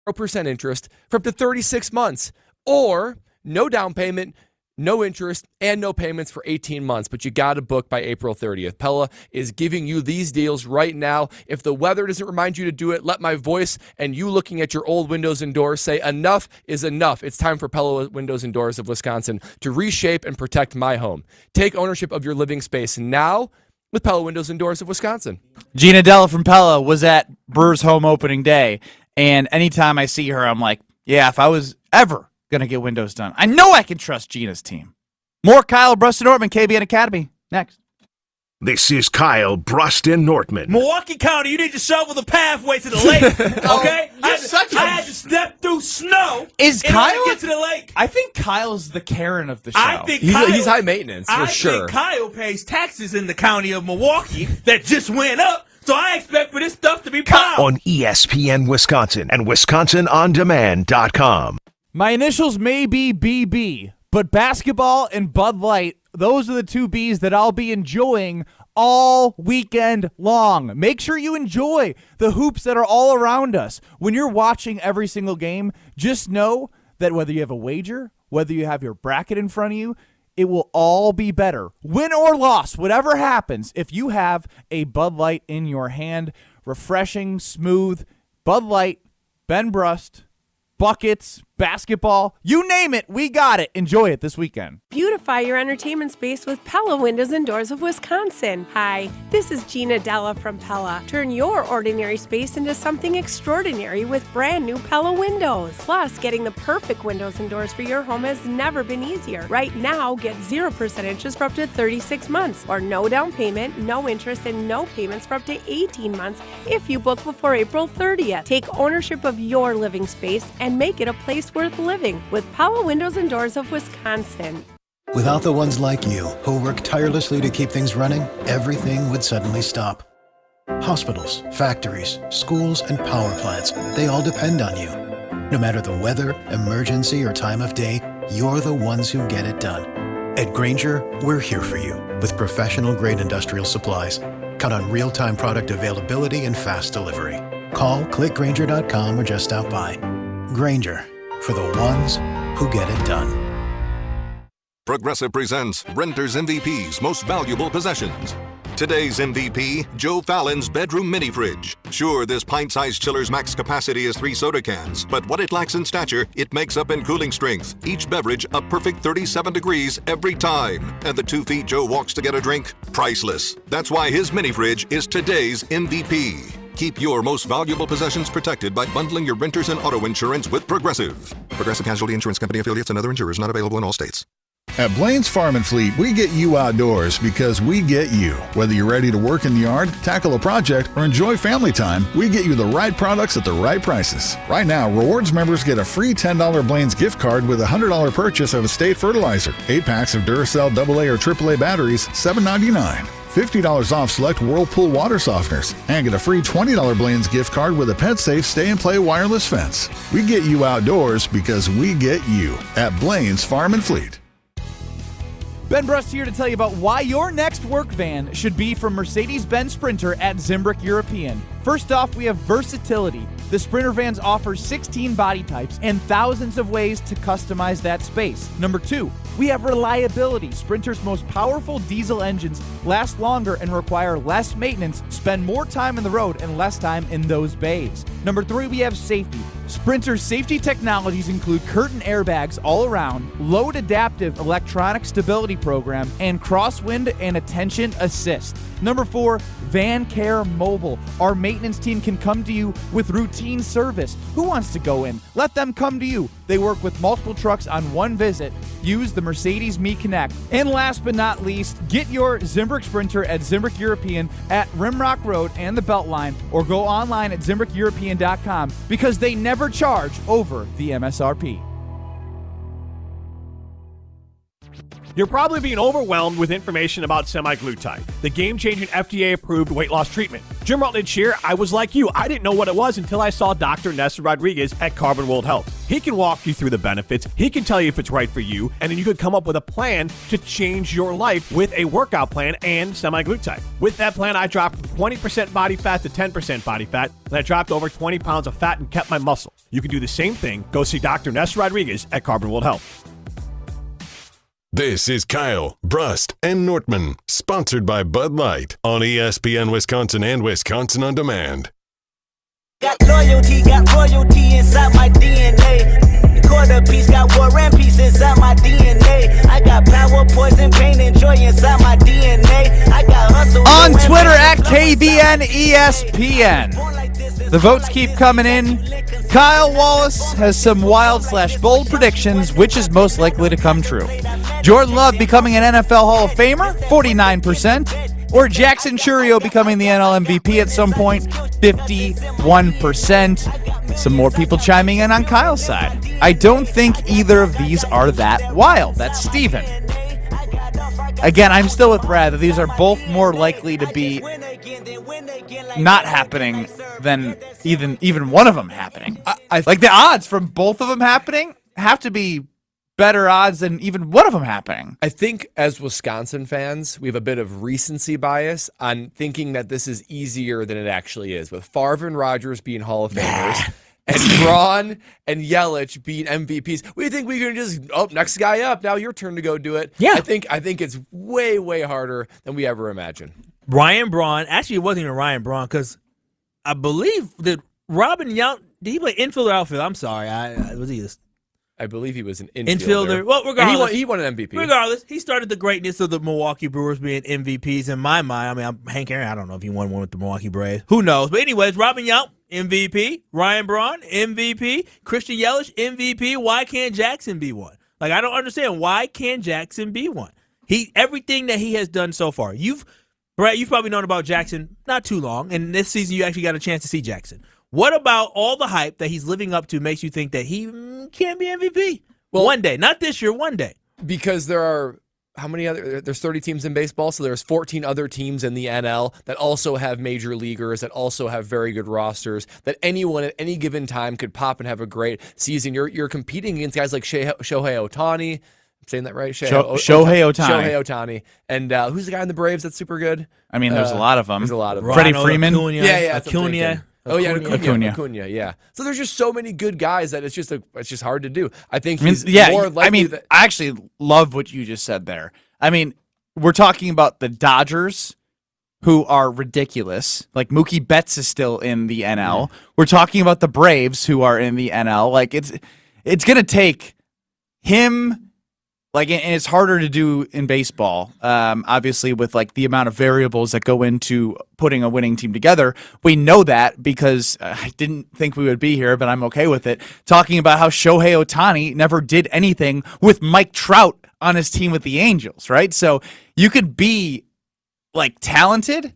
0% interest for up to 36 months, or no down payment, no interest, and no payments for 18 months, but you got to book by April 30th. Pella is giving you these deals right now. If the weather doesn't remind you to do it, let my voice and you looking at your old windows and doors say enough is enough. It's time for Pella Windows and Doors of Wisconsin to reshape and protect my home. Take ownership of your living space now with Pella Windows and Doors of Wisconsin. Gina Della from Pella was at Brewers home opening day, and anytime I see her, I'm like, yeah, if I was ever going to get windows done, I know I can trust Gina's team. More Kyle Bruston-Nortman, KBN Academy, next. This is Kyle Bruston-Nortman. Milwaukee County, you need to shovel the pathway to the lake, okay? I had to step through snow in order to get to the lake. I think Kyle's the Karen of the show. I think He's high maintenance, for sure. I think Kyle pays taxes in the county of Milwaukee that just went up, so I expect for this stuff to be piled. On ESPN Wisconsin and WisconsinOnDemand.com. My initials may be BB, but basketball and Bud Light, those are the two Bs that I'll be enjoying all weekend long. Make sure you enjoy the hoops that are all around us. When you're watching every single game, just know that whether you have a wager, whether you have your bracket in front of you, it will all be better. Win or loss, whatever happens, if you have a Bud Light in your hand. Refreshing, smooth, Bud Light, Ben Brust, buckets, basketball, you name it, we got it. Enjoy it this weekend. Beautify your entertainment space with Pella Windows and Doors of Wisconsin. Hi, this is Gina Della from Pella. Turn your ordinary space into something extraordinary with brand new Pella windows. Plus, getting the perfect windows and doors for your home has never been easier. Right now, get 0% interest for up to 36 months, or no down payment, no interest, and no payments for up to 18 months if you book before April 30th. Take ownership of your living space and make it a place worth living with Pella Windows and Doors of Wisconsin. Without the ones like you, who work tirelessly to keep things running, everything would suddenly stop. Hospitals, factories, schools, and power plants, they all depend on you. No matter the weather, emergency, or time of day, you're the ones who get it done. At Grainger, we're here for you with professional-grade industrial supplies. Count on real-time product availability and fast delivery. Call, click Grainger.com, or just stop by. Grainger, for the ones who get it done. Progressive presents Renter's MVP's Most Valuable Possessions. Today's MVP, Joe Fallon's bedroom mini fridge. Sure, this pint-sized chiller's max capacity is 3 soda cans, but what it lacks in stature, it makes up in cooling strength. Each beverage a perfect 37 degrees every time. And the 2 feet Joe walks to get a drink? Priceless. That's why his mini fridge is today's MVP. Keep your most valuable possessions protected by bundling your renters and auto insurance with Progressive. Progressive Casualty Insurance Company affiliates and other insurers not available in all states. At Blaine's Farm and Fleet, we get you outdoors because we get you. Whether you're ready to work in the yard, tackle a project, or enjoy family time, we get you the right products at the right prices. Right now, Rewards members get a free $10 Blaine's gift card with a $100 purchase of Estate Fertilizer. 8 packs of Duracell AA or AAA batteries, $7.99. $50 off select Whirlpool water softeners, and get a free $20 Blaine's gift card with a pet-safe stay-and-play wireless fence. We get you outdoors because we get you at Blaine's Farm and Fleet. Ben Brust here to tell you about why your next work van should be from Mercedes-Benz Sprinter at Zimbrick European. First off, we have versatility. The Sprinter vans offer 16 body types and thousands of ways to customize that space. Number 2, we have reliability. Sprinter's most powerful diesel engines last longer and require less maintenance, spend more time on the road and less time in those bays. Number 3, we have safety. Sprinter's safety technologies include curtain airbags all around, load adaptive electronic stability program, and crosswind and attention assist. Number 4, Van Care Mobile. Our maintenance team can come to you with routine service. Who wants to go in? Let them come to you. They work with multiple trucks on one visit. Use the Mercedes Me Connect. And last but not least, get your Zimbrick Sprinter at Zimbrick European at Rimrock Road and the Beltline, or go online at ZimbrickEuropean.com because they never charge over the MSRP. You're probably being overwhelmed with information about semaglutide, the game-changing FDA-approved weight loss treatment. Jim Rutledge here. I was like you. I didn't know what it was until I saw Dr. Nessa Rodriguez at Carbon World Health. He can walk you through the benefits. He can tell you if it's right for you, and then you could come up with a plan to change your life with a workout plan and semaglutide. With that plan, I dropped 20% body fat to 10% body fat, and I dropped over 20 pounds of fat and kept my muscle. You can do the same thing. Go see Dr. Nessa Rodriguez at Carbon World Health. This is Kyle, Brust, and Nortman, sponsored by Bud Light on ESPN Wisconsin and Wisconsin On Demand. Got loyalty, got royalty inside my DNA. Quarter piece, got war and peace inside my DNA. I got power, poison, pain, and joy inside my DNA. I got hustle. On Twitter at KBN ESPN. The votes keep coming in. Kyle Wallace has some wild/bold predictions. Which is most likely to come true? Jordan Love becoming an NFL Hall of Famer, 49%. Or Jackson Chourio becoming the NL MVP at some point, 51%. Some more people chiming in on Kyle's side. I don't think either of these are that wild. That's Steven. Again, I'm still with Brad that these are both more likely to be not happening than even one of them happening. Like the odds from both of them happening have to be better odds than even one of them happening. I think as Wisconsin fans, we have a bit of recency bias on thinking that this is easier than it actually is. With Favre and Rodgers being Hall of Famers and Braun and Yelich being MVPs, we think we can just, next guy up, now your turn to go do it. Yeah. I think it's way, way harder than we ever imagined. Ryan Braun, actually it wasn't even Ryan Braun because I believe that Robin Yount, did he play infield or outfield? I'm sorry. I believe he was an infielder. Well, regardless. He won an MVP. Regardless, he started the greatness of the Milwaukee Brewers being MVPs in my mind. I mean, I'm Hank Aaron. I don't know if he won one with the Milwaukee Braves. Who knows? But anyways, Robin Yount, MVP. Ryan Braun, MVP. Christian Yelich, MVP. Why can't Jackson be one? Like, I don't understand. Why can't Jackson be one? Everything that he has done so far. Brett, you've probably known about Jackson not too long, and this season you actually got a chance to see Jackson. What about all the hype that he's living up to makes you think that he can't be MVP? Well, one day. Not this year, one day. Because there are, there's 30 teams in baseball, so there's 14 other teams in the NL that also have major leaguers, that also have very good rosters, that anyone at any given time could pop and have a great season. You're competing against guys like Shohei Ohtani. I'm saying that right? Shohei Ohtani. And who's the guy in the Braves that's super good? I mean, there's a lot of them. There's a lot of them. Freddie Freeman. Acuna. Acuna. So there's just so many good guys that it's just hard to do. I think he's more likely. I actually love what you just said there. I mean, we're talking about the Dodgers, who are ridiculous. Like Mookie Betts is still in the NL. We're talking about the Braves, who are in the NL. Like it's gonna take him. Like, and it's harder to do in baseball, obviously, with like the amount of variables that go into putting a winning team together. We know that because I didn't think we would be here, but I'm okay with it. Talking about how Shohei Ohtani never did anything with Mike Trout on his team with the Angels, right? So you could be like talented,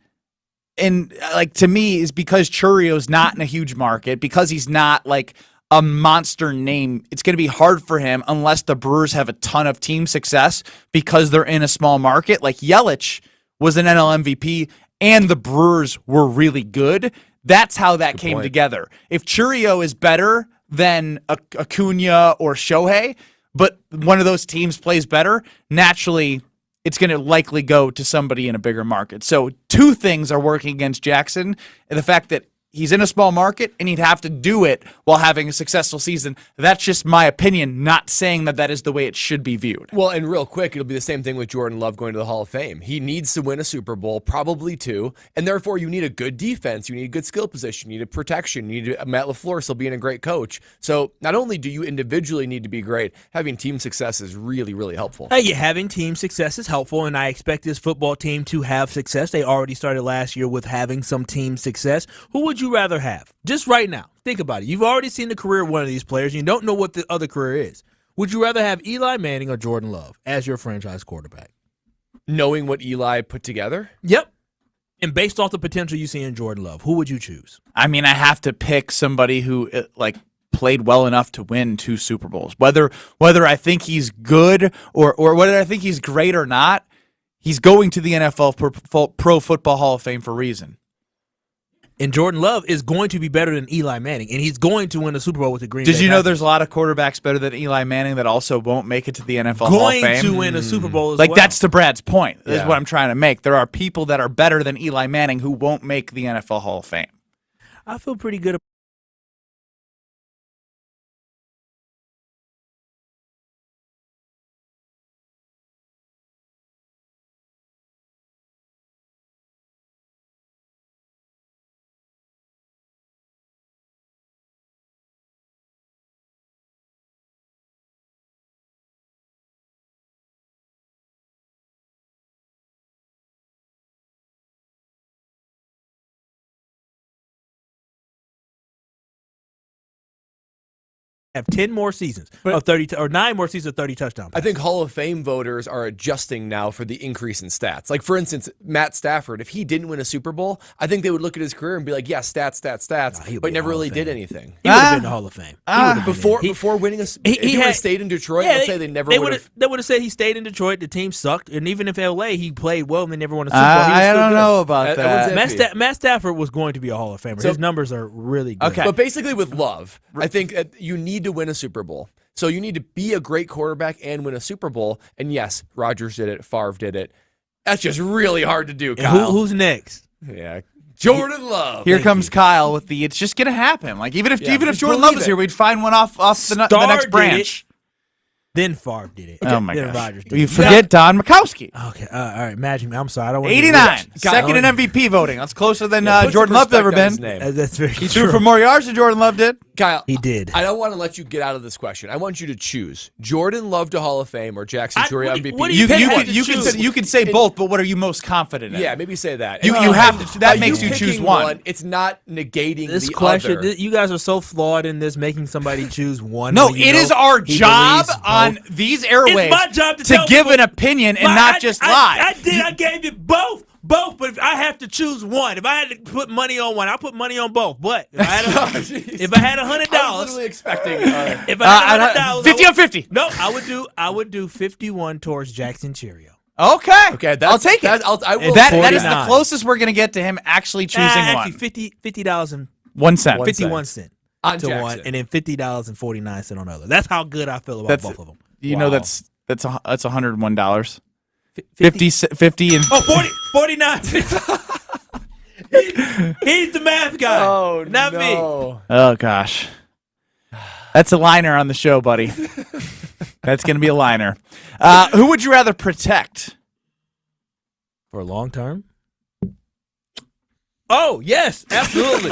and like to me is because Chourio's not in a huge market, because he's not like a monster name, it's going to be hard for him unless the Brewers have a ton of team success because they're in a small market. Like Yelich was an NL MVP and the Brewers were really good. That's how that came together. If Chourio is better than Acuna or Shohei, but one of those teams plays better, naturally it's going to likely go to somebody in a bigger market. So two things are working against Jackson, and the fact that he's in a small market, and he'd have to do it while having a successful season. That's just my opinion, not saying that that is the way it should be viewed. Well, and real quick, it'll be the same thing with Jordan Love going to the Hall of Fame. He needs to win a Super Bowl, probably two, and therefore you need a good defense, you need a good skill position, you need a protection, you need Matt LaFleur still being a great coach. So not only do you individually need to be great, having team success is really, really helpful. Hey, having team success is helpful, and I expect this football team to have success. They already started last year with having some team success. Who would you rather have? Just right now. Think about it. You've already seen the career of one of these players. You don't know what the other career is. Would you rather have Eli Manning or Jordan Love as your franchise quarterback? Knowing what Eli put together? Yep. And based off the potential you see in Jordan Love, who would you choose? I mean, I have to pick somebody who played well enough to win 2 Super Bowls. Whether I think he's good or whether I think he's great or not, he's going to the NFL Pro Football Hall of Fame for a reason. And Jordan Love is going to be better than Eli Manning, and he's going to win a Super Bowl with the Green Bay Did you know Packers. there's a lot of quarterbacks better than Eli Manning that also won't make it to the NFL Hall of Fame? Going to win a Super Bowl as Like, well. that's to Brad's point. This is Yeah. what I'm trying to make. There are people that are better than Eli Manning who won't make the NFL Hall of Fame. I feel pretty good. Have 10 more seasons of 30 or 9 more seasons of 30 touchdowns. I think Hall of Fame voters are adjusting now for the increase in stats. Like, for instance, Matt Stafford, if he didn't win a Super Bowl, I think they would look at his career and be like, yeah, stats, but never really did anything. He would have been in the Hall of Fame. Before winning if he would have stayed in Detroit, let's say they never would have. They would have said he stayed in Detroit. The team sucked, and even if LA, he played well and they never won a Super Bowl. I don't know about that. Matt Stafford was going to be a Hall of Famer. His numbers are really good. Okay. But basically with Love, I think you need to win a Super Bowl. So you need to be a great quarterback and win a Super Bowl. And yes, Rodgers did it. Favre did it. That's just really hard to do, Kyle. Who's next? Yeah, Jordan Love. Here comes Kyle with the "it's just gonna happen." Like even if Jordan Love was here, we'd find one off the next branch. Then Favre did it. Oh my then gosh! Rodgers did You it. forget Don Mikowski. Okay, all right, Magic. I'm sorry. I don't want 89, second in MVP voting. That's closer than Jordan Love's ever been. That's very He true. threw for more yards than Jordan Love did. Kyle, he did. I don't want to let you get out of this question. I want you to choose Jordan Love to Hall of Fame or Jackson Chourio MVP. what do you You can say both, but what are you most confident in? Yeah, maybe say that. You have to. That makes you choose picking one. It's not negating This the question, other. you guys are so flawed in this, making somebody choose one. No, when it is our job on these airwaves It's my job to give tell an opinion and not just lie. I did. I gave you both. But if I have to choose one, if I had to put money on one, I'll put money on both. But if I had $100, I was literally expecting. if I had $100, 50 on 50. No, I would do 51 towards Jackson Chourio. Okay, I'll take it. I will. That is the closest we're going to get to him actually choosing one. $50 and 1 cent. 51 cents on to Jackson. one, and then $50.49 on the other. That's how good I feel about both of them. You know that's $101. 50 and 49. He's the math guy. Oh, not me. Oh gosh, that's a liner on the show, buddy. That's going to be a liner. Who would you rather protect For a long term? Oh, yes, absolutely.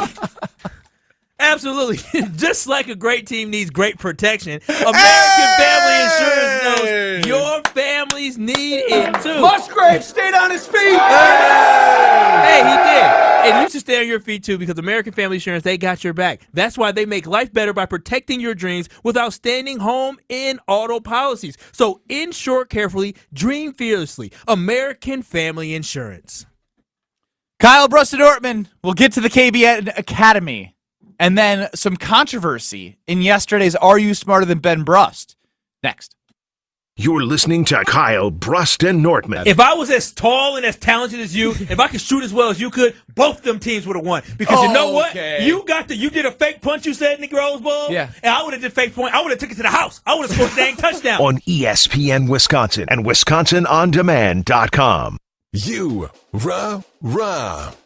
Absolutely. Just like a great team needs great protection, American Family Insurance knows your families need it too. Musgrave stayed on his feet. Hey, he did. And you should stay on your feet too, because American Family Insurance, they got your back. That's why they make life better by protecting your dreams with outstanding home and auto policies. So insure carefully, dream fearlessly. American Family Insurance. Kyle Bruston-Ortman? We'll get to the KBN Academy. And then some controversy in yesterday's Are You Smarter Than Ben Brust? Next. You're listening to Kyle Bruston-Ortman. If I was as tall and as talented as you, if I could shoot as well as you could, both them teams would have won. Because you know what? You did a fake punch, you said, in the Rose Bowl. Yeah. And I would have did fake point. I would have took it to the house. I would have scored a dang touchdown. On ESPN Wisconsin and WisconsinOnDemand.com. You, rah.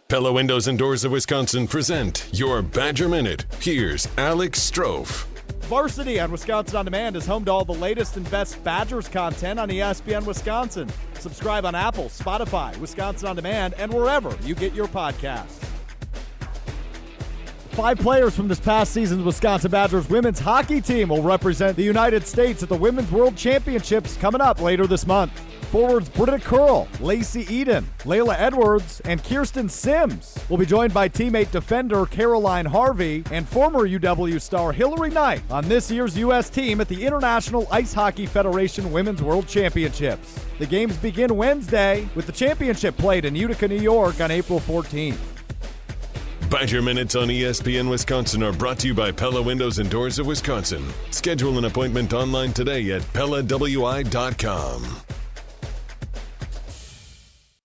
Pella Windows and Doors of Wisconsin present your Badger Minute. Here's Alex Strofe. Varsity on Wisconsin On Demand is home to all the latest and best Badgers content on ESPN Wisconsin. Subscribe on Apple, Spotify, Wisconsin On Demand, and wherever you get your podcasts. 5 players from this past season's Wisconsin Badgers women's hockey team will represent the United States at the Women's World Championships coming up later this month. Forwards Britta Curl, Lacey Eden, Layla Edwards, and Kirsten Sims will be joined by teammate defender Caroline Harvey and former UW star Hillary Knight on this year's U.S. team at the International Ice Hockey Federation Women's World Championships. The games begin Wednesday with the championship played in Utica, New York on April 14th. Badger Minutes on ESPN Wisconsin are brought to you by Pella Windows and Doors of Wisconsin. Schedule an appointment online today at PellaWI.com.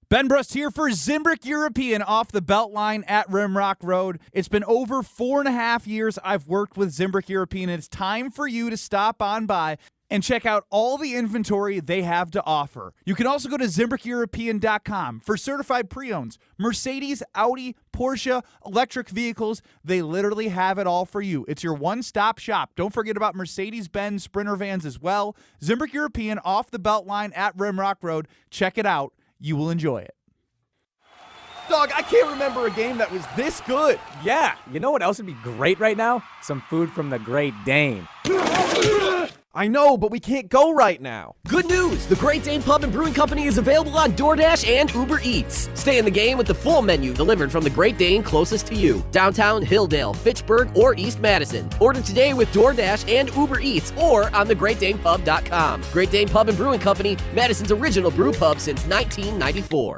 Ben Brust here for Zimbrick European off the Beltline at Rimrock Road. It's been over 4.5 years I've worked with Zimbrick European, and it's time for you to stop on by and check out all the inventory they have to offer. You can also go to ZimbrickEuropean.com for certified pre-owns, Mercedes, Audi, Porsche, electric vehicles. They literally have it all for you. It's your one-stop shop. Don't forget about Mercedes-Benz Sprinter vans as well. Zimbrick European off the Beltline at Rimrock Road. Check it out. You will enjoy it. Dog, I can't remember a game that was this good. Yeah, you know what else would be great right now? Some food from the Great Dane. I know, but we can't go right now. Good news! The Great Dane Pub and Brewing Company is available on DoorDash and Uber Eats. Stay in the game with the full menu delivered from the Great Dane closest to you. Downtown, Hilldale, Fitchburg, or East Madison. Order today with DoorDash and Uber Eats or on thegreatdanepub.com. Great Dane Pub and Brewing Company, Madison's original brew pub since 1994.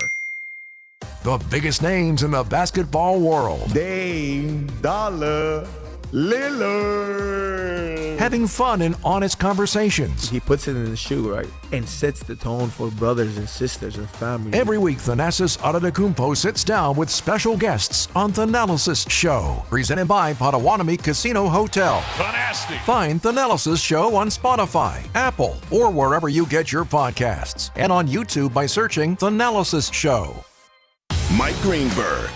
The biggest names in the basketball world. Dame Dollar Lillard. Having fun and honest conversations. He puts it in the shoe, right? And sets the tone for brothers and sisters and family. Every week, Thanasis Adetokounmpo sits down with special guests on Thanalysis Show. Presented by Potawatomi Casino Hotel. Fantastic. Find Thanalysis Show on Spotify, Apple, or wherever you get your podcasts. And on YouTube by searching Thanalysis Show. Mike Greenberg.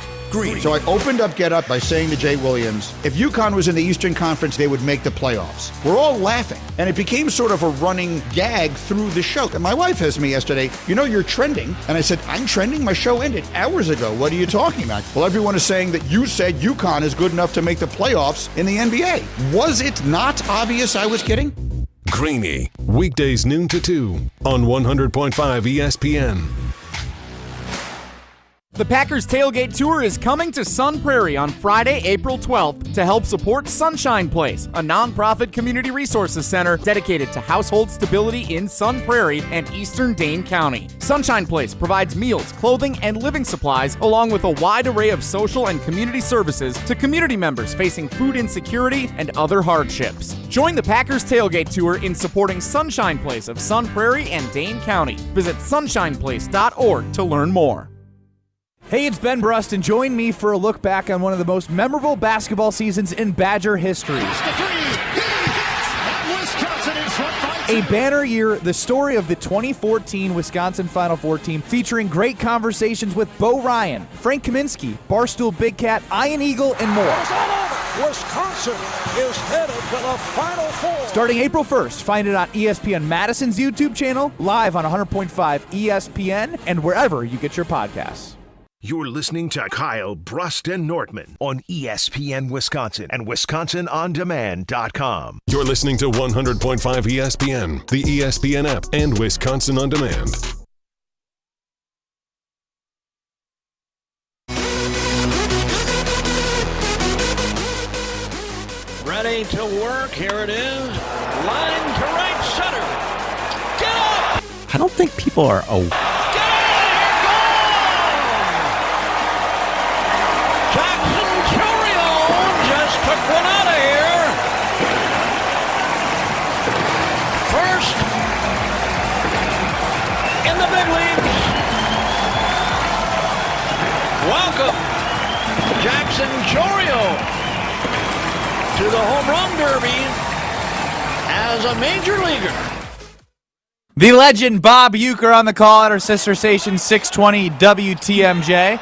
So I opened up Get Up by saying to Jay Williams, if UConn was in the Eastern Conference, they would make the playoffs. We're all laughing. And it became sort of a running gag through the show. And my wife asked me yesterday, you know, you're trending. And I said, I'm trending? My show ended hours ago. What are you talking about? Well, everyone is saying that you said UConn is good enough to make the playoffs in the NBA. Was it not obvious I was kidding? Greeny, weekdays noon to 2 on 100.5 ESPN. The Packers Tailgate Tour is coming to Sun Prairie on Friday, April 12th to help support Sunshine Place, a nonprofit community resources center dedicated to household stability in Sun Prairie and eastern Dane County. Sunshine Place provides meals, clothing, and living supplies, along with a wide array of social and community services to community members facing food insecurity and other hardships. Join the Packers Tailgate Tour in supporting Sunshine Place of Sun Prairie and Dane County. Visit sunshineplace.org to learn more. Hey, it's Ben Brust, and join me for a look back on one of the most memorable basketball seasons in Badger history. A banner year, the story of the 2014 Wisconsin Final Four team, featuring great conversations with Bo Ryan, Frank Kaminsky, Barstool Big Cat, Ian Eagle, and more. Wisconsin is headed to the Final Four. Starting April 1st, find it on ESPN Madison's YouTube channel, live on 100.5 ESPN, and wherever you get your podcasts. You're listening to Kyle Brust and Nortman on ESPN Wisconsin and WisconsinOnDemand.com. You're listening to 100.5 ESPN, the ESPN app, and Wisconsin On Demand. Ready to work. Here it is. Line to right center. Get up! I don't think people are Chourio just took one out of here. First in the big leagues. Welcome, Jackson Chourio, to the home run derby as a major leaguer. The legend Bob Uecker on the call at our sister station 620 WTMJ.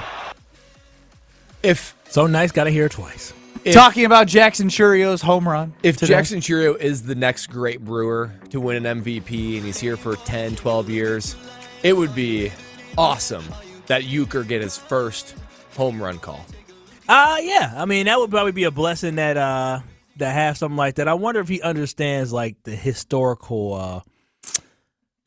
If so nice, gotta hear it twice. Talking about Jackson Chourio's home run. If today. Jackson Chourio is the next great Brewer to win an MVP and he's here for 10, 12 years, it would be awesome that Uecker get his first home run call. Yeah. I mean, that would probably be a blessing that have something like that. I wonder if he understands like the historical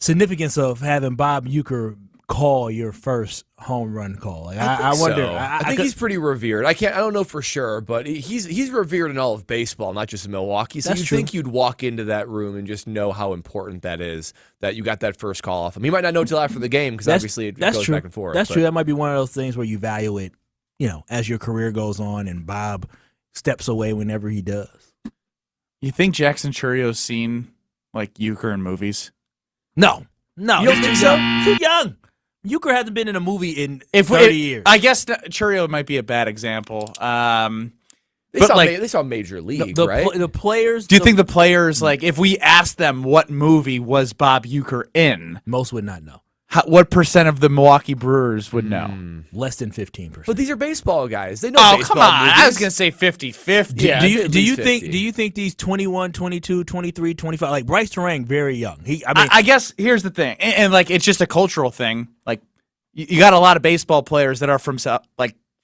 significance of having Bob Uecker call your first home run call. Like, I wonder. So. I think he's pretty revered. I don't know for sure, but he's revered in all of baseball, not just in Milwaukee. So you think you'd walk into that room and just know how important that is, that you got that first call off him. He might not know till after the game because obviously it goes back and forth. That's true. That might be one of those things where you value it, as your career goes on and Bob steps away whenever he does. You think Jackson Chourio's seen like Euchre in movies? No. You don't think so? Too young. Euchre hasn't been in a movie in 30 years. I guess Chourio might be a bad example. They saw Major League, right? The players. Do you think the players, like, if we asked them what movie was Bob Euchre in, most would not know. What percent of the Milwaukee Brewers would know? Less than 15%. But these are baseball guys. They know Oh, baseball come on. movies. I was going to say 50-50. Yeah, do you 50. think these 21, 22, 23, 25, like Bryce Terang, very young. I guess here's the thing, and like it's just a cultural thing. Like you got a lot of baseball players that are from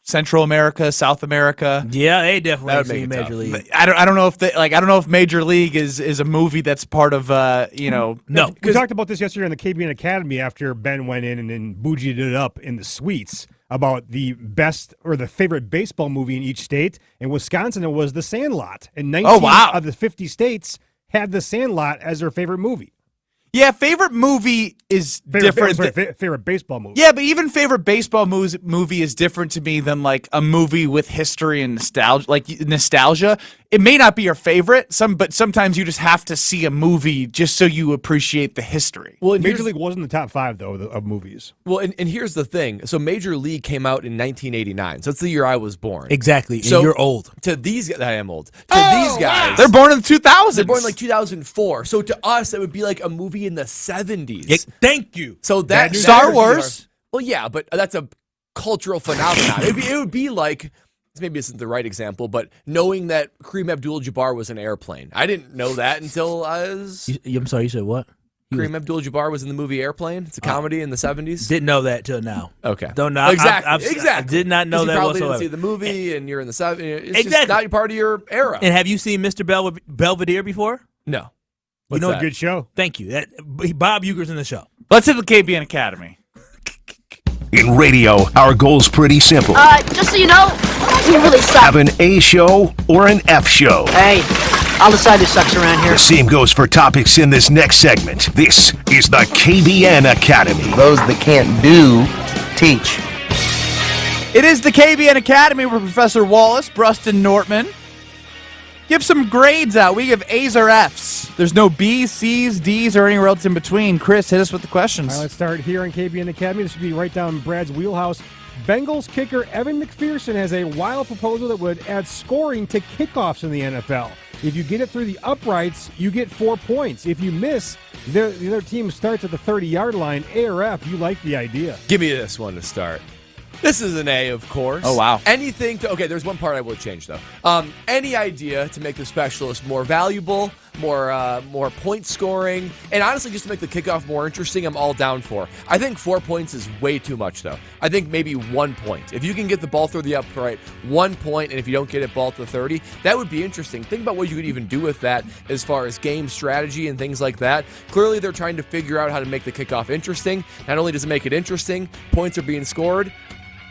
Central America, South America. Yeah, they definitely That would seen make it Major League. But I don't know if I don't know if Major League is a movie that's part of No. We talked about this yesterday in the KBN Academy after Ben went in and then bougied it up in the suites about the best or the favorite baseball movie in each state. In Wisconsin, it was The Sandlot. And 19 of the 50 states had The Sandlot as their favorite movie. Yeah, favorite movie is different. Favorite baseball movie. Yeah, but even favorite baseball movie is different to me than like a movie with history and nostalgia. Like nostalgia, it may not be your favorite, but sometimes you just have to see a movie just so you appreciate the history. Well, Major League wasn't the top 5 though of movies. Well, and here's the thing. So Major League came out in 1989. So that's the year I was born. Exactly. So and you're old. To these guys, I am old. To these guys, they're born in the 2000s. They're born in like 2004. So to us, that would be like a movie in the 70s. Thank you. So that Star Wars. Well, yeah, but that's a cultural phenomenon. It would be like, maybe this isn't the right example, but knowing that Kareem Abdul-Jabbar was an airplane. I didn't know that until I was. I'm sorry, you said what? Kareem Abdul-Jabbar was in the movie Airplane. It's a comedy in the 70s. Didn't know that till now. Okay. Don't know. Exactly. I did not know that you probably whatsoever. didn't see the movie, and you're in the 70s. It's Exactly. just not part of your era. And have you seen Mr. Belvedere before? No. You know, a good show. Thank you. Bob Euchre's in the show. Let's hit the KBN Academy. In radio, our goal's pretty simple. Just so you know, you really suck. Have an A show or an F show. Hey, I'll decide who sucks around here. The same goes for topics in this next segment. This is the KBN Academy. Those that can't do, teach. It is the KBN Academy where Professor Wallace, Bruston Nortman give some grades out. We give A's or F's. There's no B's, C's, D's, or anywhere else in between. Chris, hit us with the questions. All right, let's start here in KBN Academy. This should be right down Brad's wheelhouse. Bengals kicker Evan McPherson has a wild proposal that would add scoring to kickoffs in the NFL. If you get it through the uprights, you get 4 points. If you miss, the other team starts at the 30-yard line. A or F, you like the idea. Give me this one to start. This is an A, of course. Oh, wow. Anything to... Okay, there's one part I will change, though. Any idea to make the specialist more valuable, more point scoring, and honestly, just to make the kickoff more interesting, I'm all down for. I think 4 points is way too much, though. I think maybe 1 point. If you can get the ball through the upright, 1 point, and if you don't get it ball to the 30, that would be interesting. Think about what you could even do with that as far as game strategy and things like that. Clearly, they're trying to figure out how to make the kickoff interesting. Not only does it make it interesting, points are being scored.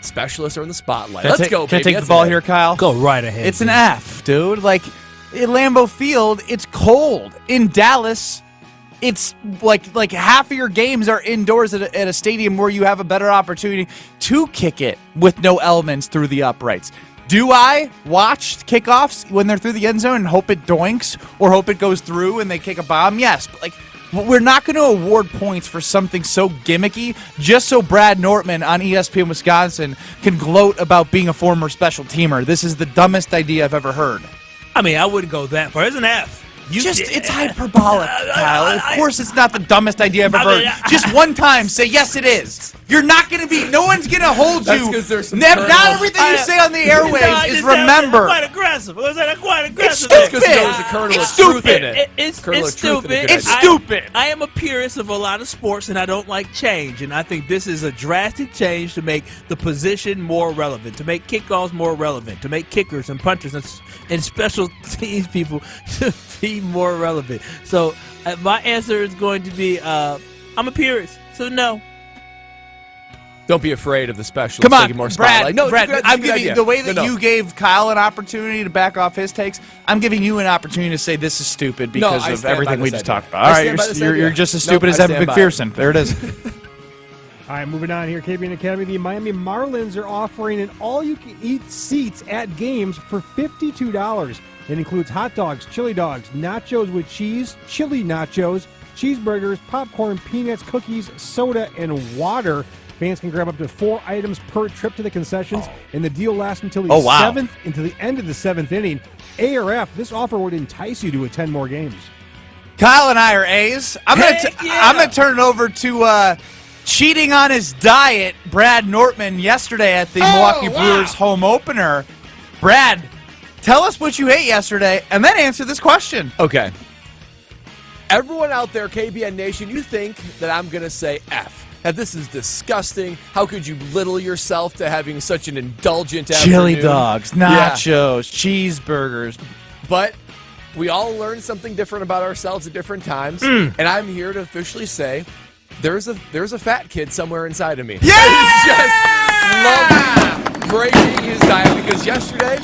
Specialists are in the spotlight. Let's go, baby. Can I take the ball here, Kyle? Go right ahead. It's an F, dude. Like, in Lambeau Field, it's cold. In Dallas, it's like half of your games are indoors at a stadium where you have a better opportunity to kick it with no elements through the uprights. Do I watch kickoffs when they're through the end zone and hope it doinks or hope it goes through and they kick a bomb? Yes, but we're not going to award points for something so gimmicky just so Brad Nortman on ESPN Wisconsin can gloat about being a former special teamer. This is the dumbest idea I've ever heard. I mean, I wouldn't go that far. It's an F. It's hyperbolic, Kyle. Of course it's not the dumbest idea I've ever heard. Just one time, say, yes, it is. You're not going to be, no one's going to hold That's you. 'cause there's some Not kernel. everything you say on the airwaves is remember. Quite aggressive. Was that quite aggressive? It's Because there was a kernel It's of truth stupid. in it. It's Kernel of truth in stupid. a good It's idea. stupid. I am a purist of a lot of sports, and I don't like change. And I think this is a drastic change to make the position more relevant, to make kickoffs more relevant, to make kickers and punters and special teams people to be more relevant. So my answer is going to be I'm a purist, so no. Don't be afraid of the specialist Come on, taking more spotlight. No, Brad, it's a good I'm giving idea. the way that No. you gave Kyle an opportunity to back off his takes. I'm giving you an opportunity to say this is stupid because I of stand by everything we this just idea. talked about. I All stand by right, this you're idea. just as Nope, stupid as I Evan stand by it. McPherson. There it is. All right, moving on here, KBN Academy. The Miami Marlins are offering an all-you-can-eat seats at games for $52. It includes hot dogs, chili dogs, nachos with cheese, chili nachos, cheeseburgers, popcorn, peanuts, cookies, soda, and water. Fans can grab up to 4 items per trip to the concessions, and the deal lasts until the end of the 7th inning. A or F, this offer would entice you to attend more games. Kyle and I are A's. I'm gonna turn it over to cheating on his diet, Brad Nortman, yesterday at the Milwaukee Brewers home opener. Brad, tell us what you ate yesterday, and then answer this question. Okay. Everyone out there, KBN Nation, you think that I'm going to say F. That this is disgusting. How could you belittle yourself to having such an indulgent afternoon? Chili dogs, nachos, cheeseburgers. But we all learn something different about ourselves at different times, and I'm here to officially say there's a fat kid somewhere inside of me. Yeah! Just love breaking his diet, because yesterday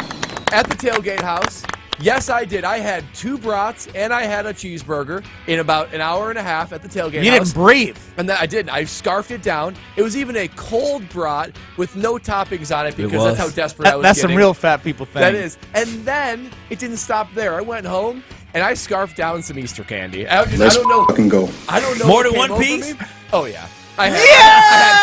at the tailgate house, yes, I did. I had 2 brats and I had a cheeseburger in about an hour and a half at the tailgate house. You didn't breathe. And then I didn't. I scarfed it down. It was even a cold brat with no toppings on it, because that's how desperate I was That's getting. some real fat people thing. That is. And then it didn't stop there. I went home and I scarfed down some Easter candy. I don't know. Fucking go. I don't know. More what than came one over piece? me. Oh, yeah. I had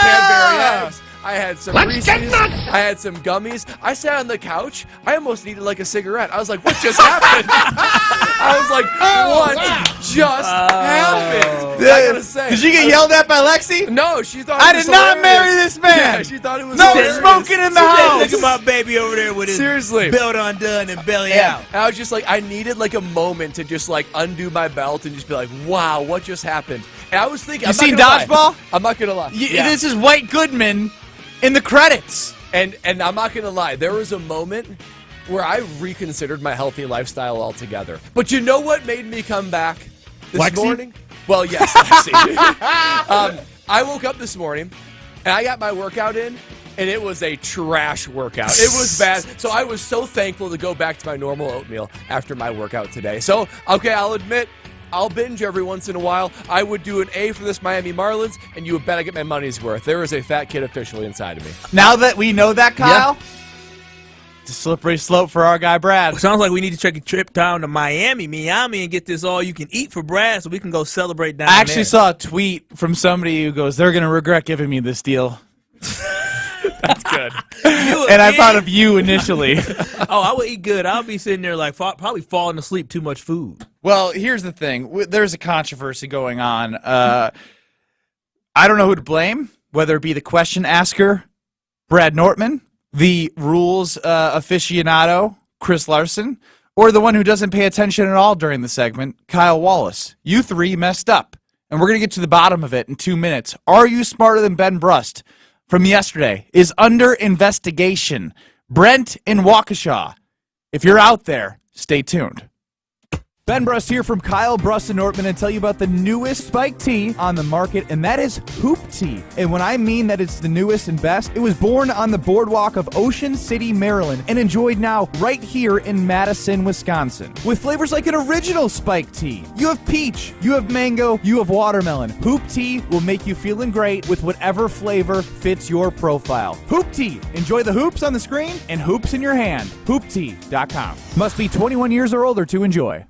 Cadbury eggs. I had some Reese's. I had some gummies. I sat on the couch. I almost needed like a cigarette. I was like, what just happened? I was like, what just happened? I gotta say. Did you get yelled at by Lexi? No, she thought I it was did not hilarious. marry this man. Yeah, she thought it was no hilarious. smoking in the house. Look at my baby over there with his belt undone and belly out. And I was just like, I needed like a moment to just like undo my belt and just be like, wow, what just happened? And I was thinking, You seen Dodgeball? I'm not gonna lie. This is White Goodman in the credits. And I'm not gonna lie, there was a moment where I reconsidered my healthy lifestyle altogether. But you know what made me come back this morning? Well, yes, Lexi. I woke up this morning and I got my workout in, and it was a trash workout. It was bad. So I was so thankful to go back to my normal oatmeal after my workout today. So, okay, I'll admit, I'll binge every once in a while. I would do an A for this Miami Marlins, and you would bet I get my money's worth. There is a fat kid officially inside of me. Now that we know that, Kyle, it's a slippery slope for our guy Brad. Sounds like we need to take a trip down to Miami, and get this all-you-can-eat for Brad so we can go celebrate down there. I actually saw a tweet from somebody who goes, they're going to regret giving me this deal. That's good. And I thought of you initially. Oh, I would eat good. I'll be sitting there like probably falling asleep, too much food. Well, here's the thing. There's a controversy going on. I don't know who to blame, whether it be the question asker, Brad Nortman, the rules aficionado, Chris Larson, or the one who doesn't pay attention at all during the segment, Kyle Wallace. You 3 messed up, and we're going to get to the bottom of it in 2 minutes. Are you smarter than Ben Brust from yesterday is under investigation. Brent in Waukesha. If you're out there, stay tuned. Ben Brust here from Kyle Brust and Nortman and tell you about the newest spike tea on the market, and that is Hoop Tea. And when I mean that it's the newest and best, it was born on the boardwalk of Ocean City, Maryland, and enjoyed now right here in Madison, Wisconsin. With flavors like an original spike tea. You have peach, you have mango, you have watermelon. Hoop Tea will make you feeling great with whatever flavor fits your profile. Hoop Tea. Enjoy the hoops on the screen and hoops in your hand. HoopTea.com. Must be 21 years or older to enjoy.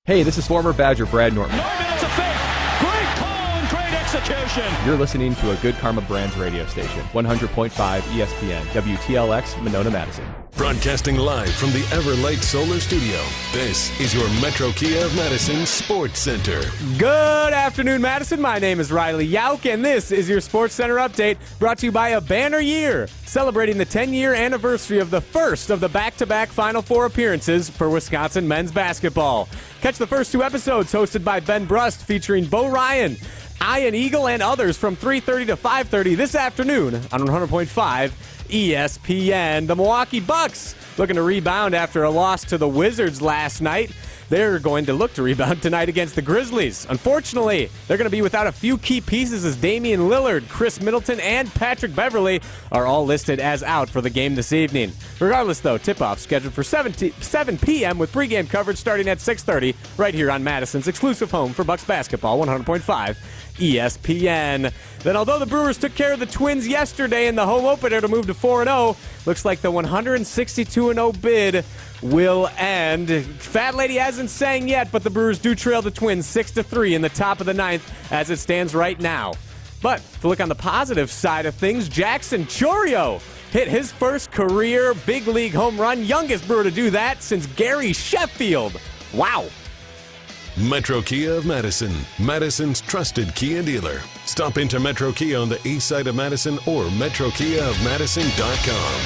Hey, this is former Badger Brad Norton. It's a fake. Great call and great execution. You're listening to a Good Karma Brands radio station, 100.5 ESPN, WTLX, Monona, Madison. Broadcasting live from the Everlight Solar Studio, this is your Metro Kia of Madison Sports Center. Good afternoon, Madison. My name is Riley Yauk, and this is your Sports Center update brought to you by A Banner Year, celebrating the 10-year anniversary of the first of the back-to-back Final Four appearances for Wisconsin men's basketball. Catch the first 2 episodes hosted by Ben Brust featuring Bo Ryan, Ian Eagle, and others from 3:30 to 5:30 this afternoon on 100.5 ESPN. The Milwaukee Bucks looking to rebound after a loss to the Wizards last night. they're going to look to rebound tonight against the Grizzlies. Unfortunately, they're going to be without a few key pieces as Damian Lillard, Chris Middleton, and Patrick Beverley are all listed as out for the game this evening. Regardless, though, tip-off scheduled for 7 p.m. with pregame coverage starting at 6:30 right here on Madison's exclusive home for Bucks basketball, 100.5 ESPN. Then, although the Brewers took care of the Twins yesterday in the home opener to move to 4-0, looks like the 162-0 bid will end. Fat Lady hasn't sang yet, but the Brewers do trail the Twins 6-3 in the top of the ninth as it stands right now. But to look on the positive side of things, Jackson Chourio hit his first career big league home run, youngest Brewer to do that since Gary Sheffield. Wow. Metro Kia of Madison, Madison's trusted Kia dealer. Stop into Metro Kia on the east side of Madison or metrokiaofmadison.com.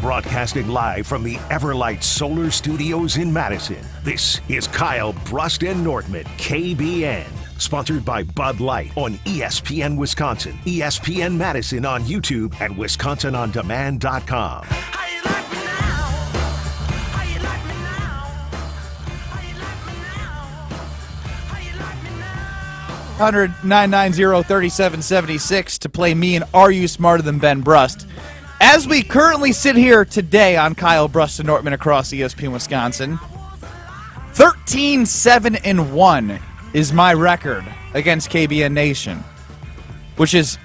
Broadcasting live from the Everlight Solar Studios in Madison, this is Kyle Brust and Nordman, KBN. Sponsored by Bud Light on ESPN Wisconsin, ESPN Madison on YouTube, and WisconsinOnDemand.com. 990-3776 to play me and Are You Smarter Than Ben Brust? As we currently sit here today on Kyle Brust and Nortman across ESPN Wisconsin, 13-7-1 is my record against KBN Nation, which is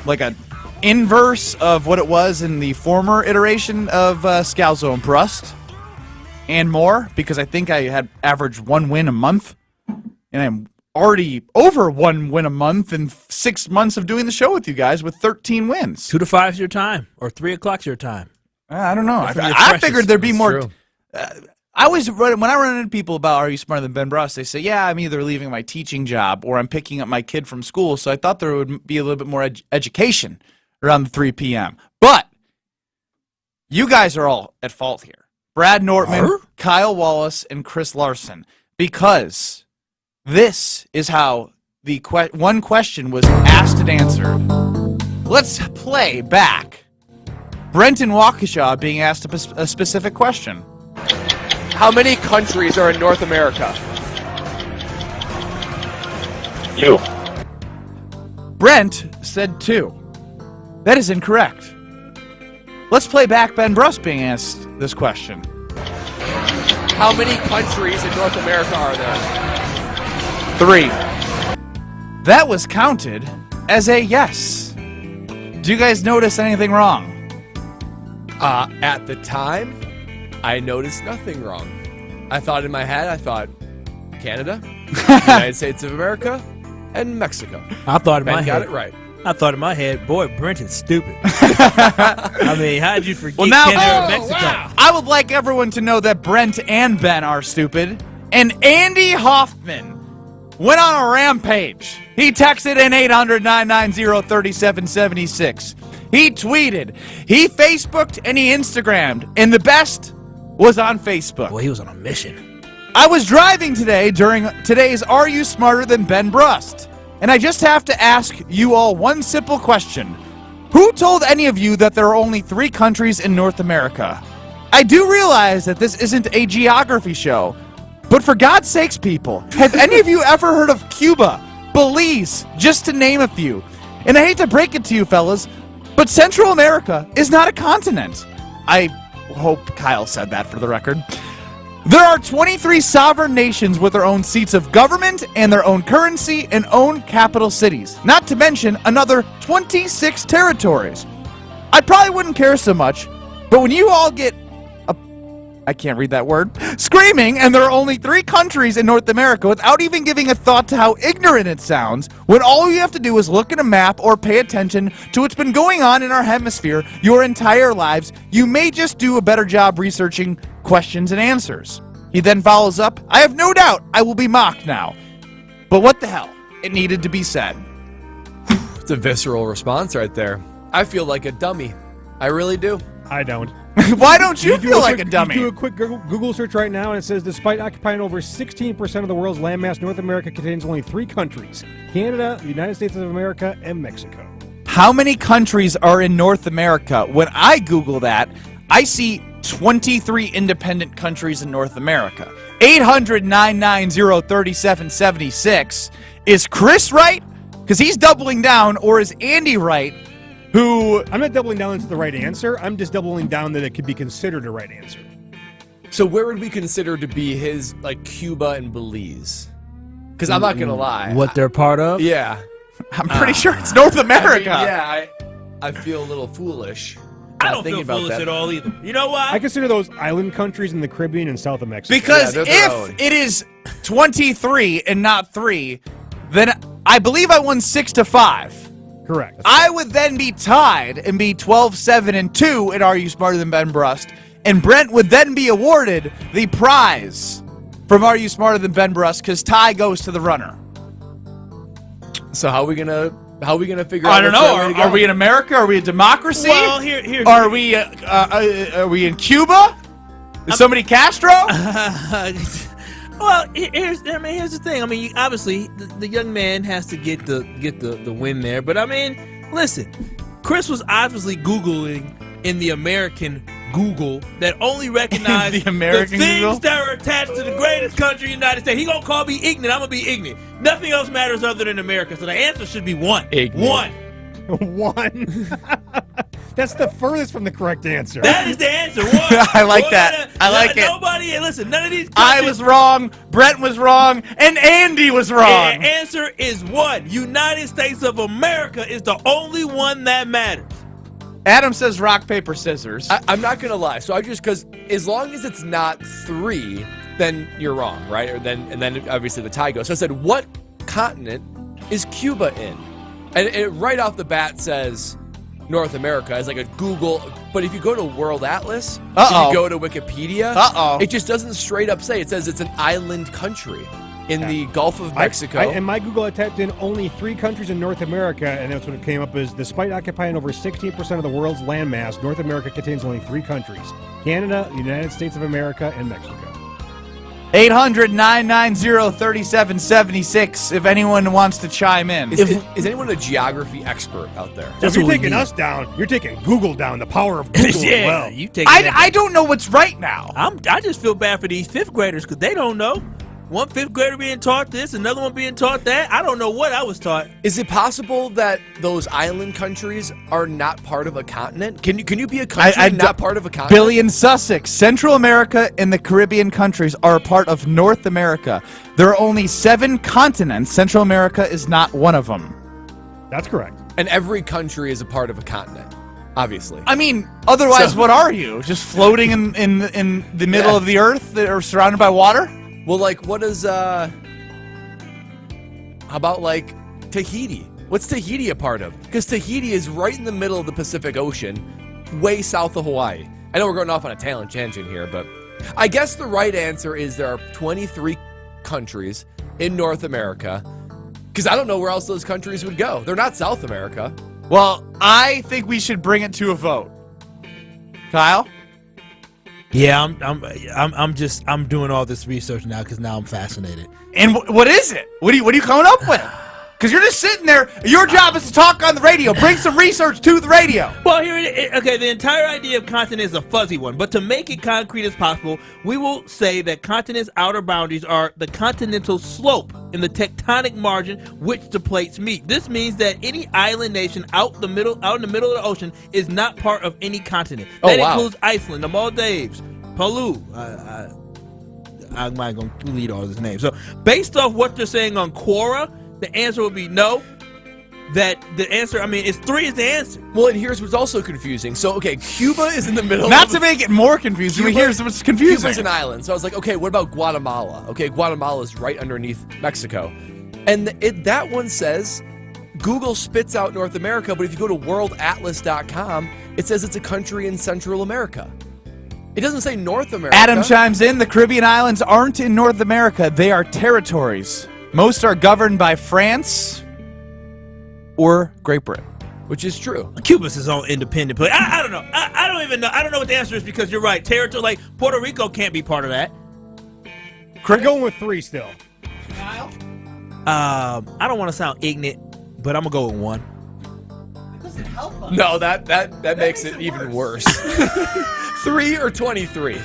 like an inverse of what it was in the former iteration of Scalzo and Brust and more, because I think I had averaged 1 win a month, and I'm already over 1 win a month in 6 months of doing the show with you guys with 13 wins. 2 to 5 is your time, or 3 o'clock's your time. I don't know. I figured there'd be more. I always, when I run into people about Are You Smarter Than Ben Brust, they say, yeah, I'm either leaving my teaching job or I'm picking up my kid from school, so I thought there would be a little bit more education around the 3 p.m. But you guys are all at fault here. Brad Nortman, Kyle Wallace, and Chris Larson, because this is how the one question was asked and answered. Let's play back Brenton Waukesha being asked a specific question. How many countries are in North America? 2. Brent said 2. That is incorrect. Let's play back Ben Brust being asked this question. How many countries in North America are there? 3. That was counted as a yes. Do you guys notice anything wrong? At the time, I noticed nothing wrong. I thought in my head, Canada, United States of America, and Mexico. I thought in Ben my head. got it right. I thought in my head, boy, Brenton's stupid. I mean, how did you forget Canada and Mexico? Wow. I would like everyone to know that Brent and Ben are stupid. And Andy Hoffman went on a rampage. He texted in 800-990-3776. He tweeted. He Facebooked and he Instagrammed. And the best was on Facebook. Well, he was on a mission. I was driving today during today's Are You Smarter Than Ben Brust? And I just have to ask you all one simple question. Who told any of you that there are only 3 countries in North America? I do realize that this isn't a geography show, but for God's sakes, people, have any of you ever heard of Cuba, Belize, just to name a few? And I hate to break it to you, fellas, but Central America is not a continent. I hope Kyle said that for the record. There are 23 sovereign nations with their own seats of government and their own currency and own capital cities, not to mention another 26 territories. I probably wouldn't care so much, but when you all get I can't read that word, screaming, and there are only 3 countries in North America without even giving a thought to how ignorant it sounds, when all you have to do is look at a map or pay attention to what's been going on in our hemisphere your entire lives, you may just do a better job researching questions and answers. He then follows up, I have no doubt I will be mocked now. But what the hell? It needed to be said. It's a visceral response right there. I feel like a dummy. I really do. I don't. Why don't you feel like a dummy? You do a quick Google search right now, and it says, despite occupying over 16% of the world's landmass, North America contains only 3 countries: Canada, the United States of America, and Mexico. how many countries are in North America? When I Google that, I see 23 independent countries in North America. 800-990-3776. Is Chris right? Because he's doubling down, or is Andy right? Who I'm not doubling down into the right answer. I'm just doubling down that it could be considered a right answer. So where would we consider to be his, like, Cuba and Belize? Because I'm not going to lie. What they're part of? Yeah. I'm pretty sure it's North America. I feel a little foolish. I don't feel foolish at all either. You know why? I consider those island countries in the Caribbean and south of Mexico. Because if it is 23 and not 3, then I believe I won 6-5. Correct. I would then be tied and be 12-7-2 in Are You Smarter Than Ben Brust? And Brent would then be awarded the prize from Are You Smarter Than Ben Brust? Because tie goes to the runner. So how are we gonna figure out? I don't know. Are we in America? Are we a democracy? Well, here's are we in Cuba? Is somebody Castro? Well, here's the thing. I mean, obviously, the young man has to get the win there. But I mean, listen, Chris was obviously Googling in the American Google that only recognized the American things Google? that are attached to the greatest country in the United States. He gonna call me ignorant. I'm gonna be ignorant. Nothing else matters other than America. So the answer should be 1. Ignorant. 1. That's the furthest from the correct answer. That is the answer. 1. I like that. I like it. Nobody, listen, none of these I was wrong, Brent was wrong, and Andy was wrong. The answer is 1. United States of America is the only one that matters. Adam says rock, paper, scissors. I'm not going to lie. So because as long as it's not 3, then you're wrong, right? And then obviously the tie goes. So I said, what continent is Cuba in? And it right off the bat says North America as like a Google. But if you go to World Atlas, if you go to Wikipedia, it just doesn't straight up say. It says it's an island country in the Gulf of Mexico. In my Google, I typed in only 3 countries in North America, and that's what it came up as. Despite occupying over 16% of the world's landmass, North America contains only 3 countries: Canada, the United States of America, and Mexico. 800-990-3776 if anyone wants to chime in. Is anyone a geography expert out there? So if you're taking us down, you're taking Google down, the power of Google as well. You take I don't know what's right now. I just feel bad for these 5th graders because they don't know. One 5th grader being taught this, another one being taught that. I don't know what I was taught. Is it possible that those island countries are not part of a continent? Can you be a country not part of a continent? Billy in Sussex, Central America and the Caribbean countries are a part of North America. There are only 7 continents. Central America is not one of them. That's correct. And every country is a part of a continent, obviously. I mean, otherwise, what are you? Just floating in the middle of the earth that are surrounded by water? Well, like, what is, how about, like, Tahiti? What's Tahiti a part of? Because Tahiti is right in the middle of the Pacific Ocean, way south of Hawaii. I know we're going off on a tangent here, but I guess the right answer is there are 23 countries in North America, because I don't know where else those countries would go. They're not South America. Well, I think we should bring it to a vote. Kyle? Yeah, I'm doing all this research now because now I'm fascinated. And what is it? What are you coming up with? Because you're just sitting there. Your job is to talk on the radio. Bring some research to the radio. Well, here it is. Okay, the entire idea of continent is a fuzzy one, but to make it concrete as possible, we will say that continents' outer boundaries are the continental slope in the tectonic margin which the plates meet. This means that any island nation out in the middle of the ocean is not part of any continent. That includes Iceland, the Maldives, Palau. I'm not going to read all his names. So, based off what they're saying on Quora, the answer would be no. That the answer, I mean, 3 is the answer. Well, and here's what's also confusing. So, okay, Cuba is in the middle. Not to make it more confusing, but here's what's confusing. Cuba's an island. So I was like, okay, what about Guatemala? Okay, Guatemala is right underneath Mexico. And that one says Google spits out North America, but if you go to worldatlas.com, it says it's a country in Central America. It doesn't say North America. Adam chimes in, the Caribbean islands aren't in North America. They are territories. Most are governed by France or Great Britain. Which is true. Cuba's his own independent place. I don't know. I don't even know. I don't know what the answer is because you're right. Territory, like Puerto Rico can't be part of that. We're going with 3 still. I don't want to sound ignorant, but I'm going to go with 1. doesn't help us. No, that makes it even worse. 3 or 23? You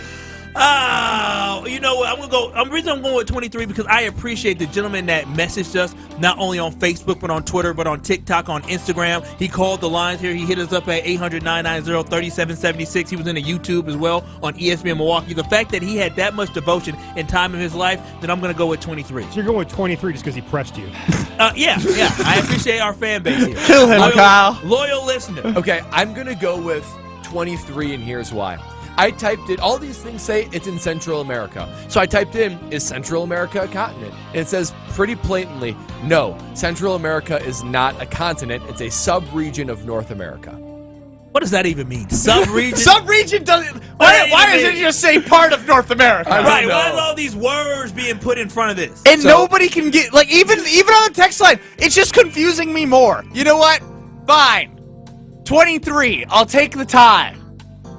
know what? The reason I'm going with 23 because I appreciate the gentleman that messaged us not only on Facebook but on Twitter but on TikTok, on Instagram. He called the lines here. He hit us up at 800-990-3776. He was in the YouTube as well on ESPN Milwaukee. The fact that he had that much devotion and time in his life, then I'm going to go with 23. So you're going with 23 just because he pressed you? Yeah. I appreciate our fan base here. Kill him, Kyle. Loyal listener. Okay, I'm going to go with 23, and here's why. I typed it. All these things say it's in Central America. So I typed in, is Central America a continent? And it says pretty blatantly, no, Central America is not a continent. It's a sub-region of North America. What does that even mean? Sub-region? Sub-region doesn't... Why does it just say part of North America? Right, why are all these words being put in front of this? And nobody can get... Like, even on the text line, it's just confusing me more. You know what? Fine. 23. I'll take the time.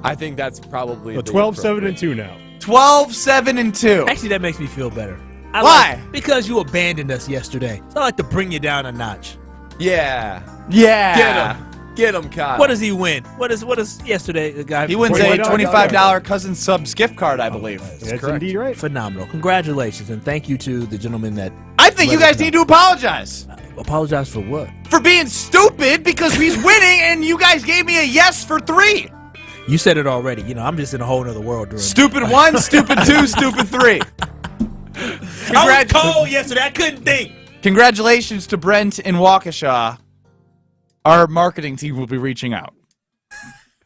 I think that's probably 12-7-2 now. 12-7-2. Actually, that makes me feel better. Why? Because you abandoned us yesterday. So I like to bring you down a notch. Yeah. Get him, Kyle. What does he win? What is yesterday the guy? He wins a $25 Cousin Subs gift card, I believe. That's indeed right. Phenomenal. Congratulations, and thank you to the gentleman that... I think you guys need to apologize. Apologize for what? For being stupid because he's winning and you guys gave me a yes for 3. You said it already. You know, I'm just in a whole other world during Stupid 1, stupid 2, stupid 3. I was cold yesterday. I couldn't think. Congratulations to Brent in Waukesha. Our marketing team will be reaching out.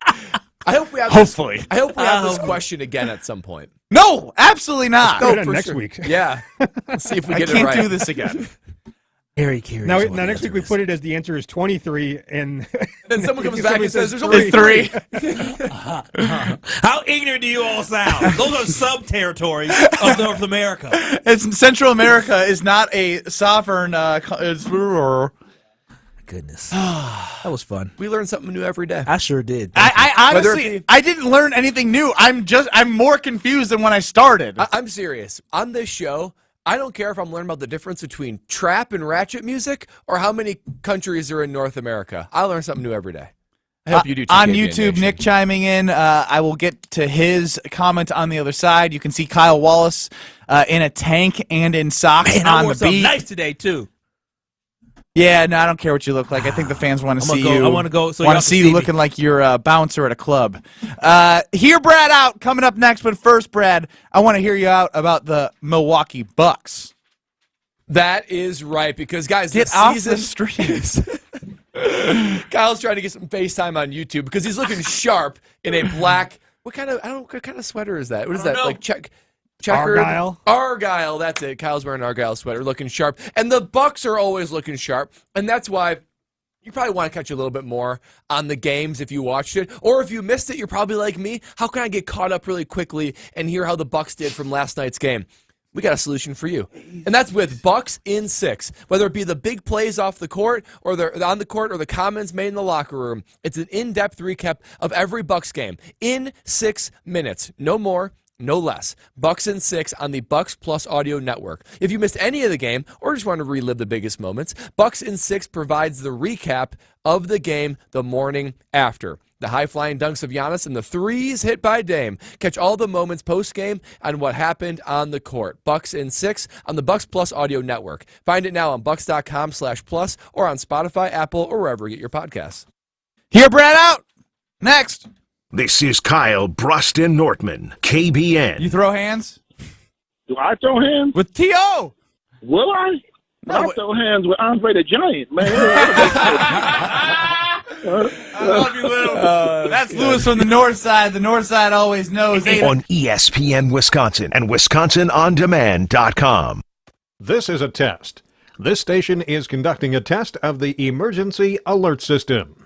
I hope we have Hopefully. I hope we have this question again at some point. No, absolutely not. Let's go next week. Yeah. Let's see if we get it right. I can't do this again. Very curious. Now next week we put it as the answer is 23, and then someone comes back and says there's only 3. How ignorant do you all sound? Those are sub-territories of North America. Central America is not a sovereign... Goodness. That was fun. We learn something new every day. I sure did. I honestly, I didn't learn anything new. I'm more confused than when I started. I'm serious. On this show, I don't care if I'm learning about the difference between trap and ratchet music or how many countries are in North America. I learn something new every day. I hope you do too. On KBN YouTube, Nation. Nick chiming in. I will get to his comment on the other side. You can see Kyle Wallace in a tank and in socks Man, on I wore the something beat. nice today, too. Yeah, no, I don't care what you look like. I think the fans want to see you. I want to go. So want to see you looking like you're a bouncer at a club. Hear Brad out coming up next, but first, Brad, I want to hear you out about the Milwaukee Bucks. That is right, because guys, Get this off season, the streets. Kyle's trying to get some FaceTime on YouTube because he's looking sharp in a black. What kind of sweater is that? What is that? know. Like checkered? Argyle, that's it. Kyle's wearing an Argyle sweater, looking sharp. And the Bucks are always looking sharp, and that's why you probably want to catch a little bit more on the games if you watched it. Or if you missed it, you're probably like me. How can I get caught up really quickly and hear how the Bucks did from last night's game? We got a solution for you. And that's with Bucks in 6. Whether it be the big plays off the court or on the court or the comments made in the locker room, it's an in-depth recap of every Bucks game in 6 minutes. No more, no less. Bucks in 6 on the Bucks Plus Audio Network. If you missed any of the game or just want to relive the biggest moments, Bucks in 6 provides the recap of the game the morning after. The high-flying dunks of Giannis and the threes hit by Dame. Catch all the moments post-game on what happened on the court. Bucks in 6 on the Bucks Plus Audio Network. Find it now on bucks.com/plus or on Spotify, Apple, or wherever you get your podcasts. Hear Brad out. Next. This is Kyle Bruston Nortman, KBN. You throw hands? Do I throw hands? With T.O. Will I? No, I throw hands with Andre the Giant, man. I love you, Lou. That's Lewis from the north side. The north side always knows. On ESPN Wisconsin and WisconsinOnDemand.com. This is a test. This station is conducting a test of the emergency alert system.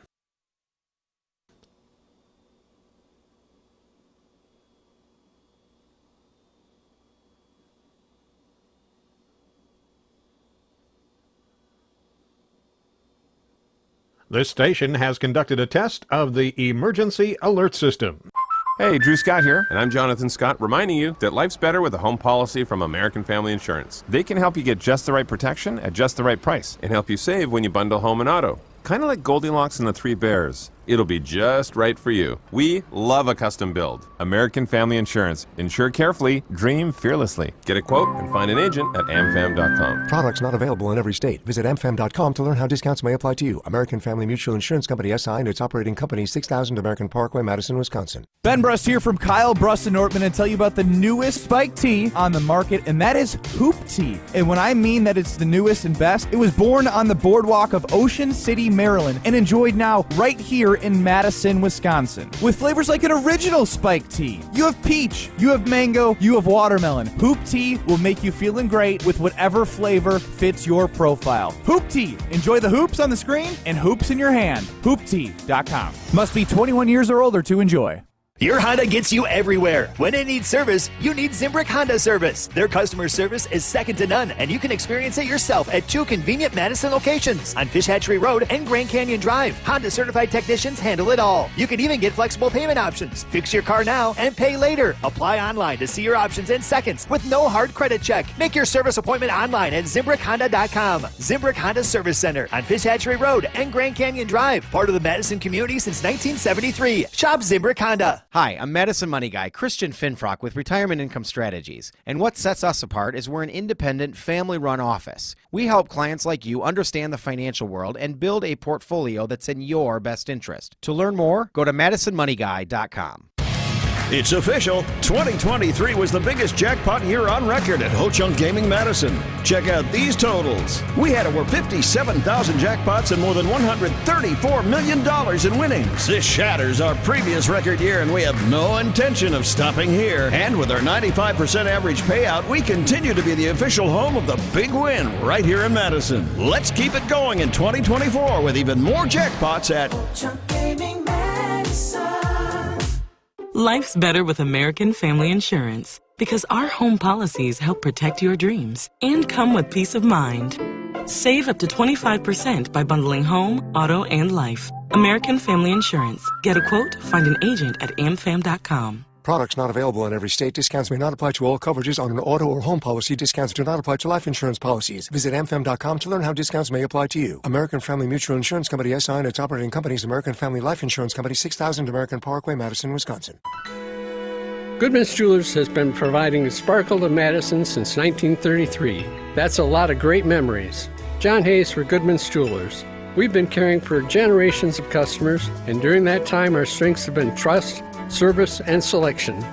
This station has conducted a test of the emergency alert system. Hey, Drew Scott here, and I'm Jonathan Scott, reminding you that life's better with a home policy from American Family Insurance. They can help you get just the right protection at just the right price and help you save when you bundle home and auto. kind of like Goldilocks and the Three Bears. It'll be just right for you. We love a custom build. American Family Insurance. Insure carefully, dream fearlessly. Get a quote and find an agent at amfam.com. Products not available in every state. Visit amfam.com to learn how discounts may apply to you. American Family Mutual Insurance Company SI and its operating company 6000 American Parkway, Madison, Wisconsin. Ben Brust here from Kyle Brust and Nortman and tell you about the newest spike tea on the market, and that is Hoop Tea. And when I mean that it's the newest and best, it was born on the boardwalk of Ocean City, Maryland, and enjoyed now right here in Madison, Wisconsin. With flavors like an original spike tea. You have peach, you have mango, you have watermelon. Hoop Tea will make you feeling great with whatever flavor fits your profile. Hoop Tea. Enjoy the hoops on the screen and hoops in your hand. HoopTea.com. Must be 21 years or older to enjoy. Your Honda gets you everywhere. When it needs service, you need Zimbrick Honda service. Their customer service is second to none, and you can experience it yourself at 2 convenient Madison locations on Fish Hatchery Road and Grand Canyon Drive. Honda certified technicians handle it all. You can even get flexible payment options. Fix your car now and pay later. Apply online to see your options in seconds with no hard credit check. Make your service appointment online at ZimbrickHonda.com. Zimbrick Honda Service Center on Fish Hatchery Road and Grand Canyon Drive. Part of the Madison community since 1973. Shop Zimbrick Honda. Hi, I'm Madison Money Guy, Christian Finfrock with Retirement Income Strategies. And what sets us apart is we're an independent, family-run office. We help clients like you understand the financial world and build a portfolio that's in your best interest. To learn more, go to MadisonMoneyGuy.com. It's official. 2023 was the biggest jackpot year on record at Ho Chunk Gaming Madison. Check out these totals. We had over 57,000 jackpots and more than $134 million in winnings. This shatters our previous record year, and we have no intention of stopping here. And with our 95% average payout, we continue to be the official home of the big win right here in Madison. Let's keep it going in 2024 with even more jackpots at Ho Chunk Gaming Madison. Life's better with American Family Insurance because our home policies help protect your dreams and come with peace of mind. Save up to 25% by bundling home, auto, and life. American Family Insurance. Get a quote, find an agent at amfam.com. Products not available in every state. Discounts may not apply to all coverages on an auto or home policy. Discounts do not apply to life insurance policies. Visit amfam.com to learn how discounts may apply to you. American Family Mutual Insurance Company SI and its operating companies American Family Life Insurance Company 6000 American Parkway, Madison, Wisconsin. Goodman's Jewelers has been providing sparkle to Madison since 1933. That's a lot of great memories. John Hayes for Goodman's Jewelers. We've been caring for generations of customers, and during that time our strengths have been trust, service, and selection.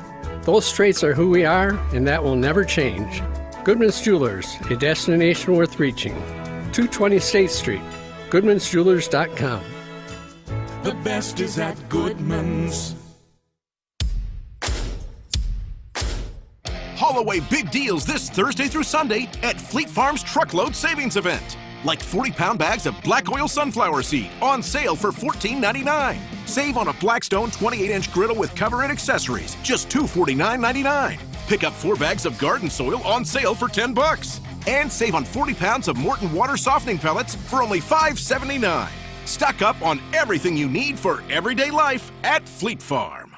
Those traits are who we are, and that will never change. Goodman's Jewelers, a destination worth reaching. 220 State Street, goodmansjewelers.com. The best is at Goodman's. Haul away big deals this Thursday through Sunday at Fleet Farm's Truckload Savings Event. Like 40-pound bags of black oil sunflower seed on sale for $14.99. Save on a Blackstone 28-inch griddle with cover and accessories, just $249.99. Pick up 4 bags of garden soil on sale for $10. And save on 40 pounds of Morton water softening pellets for only $5.79. Stock up on everything you need for everyday life at Fleet Farm.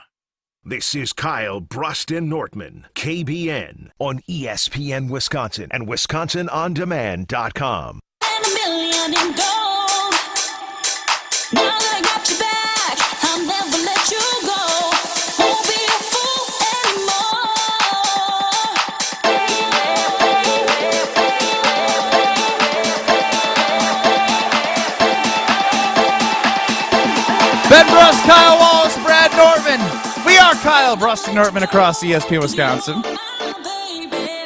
This is Kyle Brust and Nortman, KBN, on ESPN Wisconsin and WisconsinOnDemand.com. And $1 million in gold. Now that I got you back, I'll never let you go. Won't be a fool anymore. Ben Brust, Kyle Wallace, Brad Nortman. We are Kyle Brust and Nortman across ESPN Wisconsin.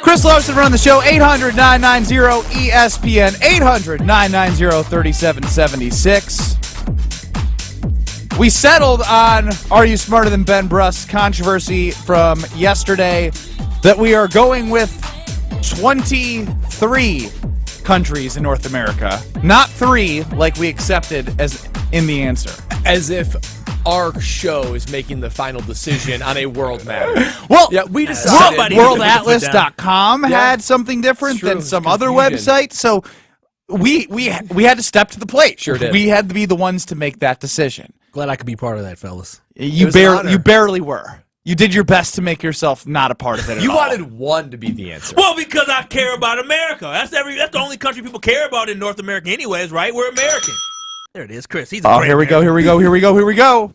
Chris Larson run the show, 800-990-ESPN, 800-990-3776. We settled on Are You Smarter Than Ben Brust controversy from yesterday that we are going with 23 countries in North America, not 3 like we accepted as in the answer. As if our show is making the final decision on a world matter. Well, yeah, we decided. WorldAtlas.com had something different than some other websites, so we had to step to the plate. Sure did. We had to be the ones to make that decision. Glad I could be part of that, fellas. You barely were. You did your best to make yourself not a part of it at all. You wanted one to be the answer. Well, because I care about America. That's the only country people care about in North America anyways, right? We're American. There it is, Chris. He's a great here we go, American. here we go.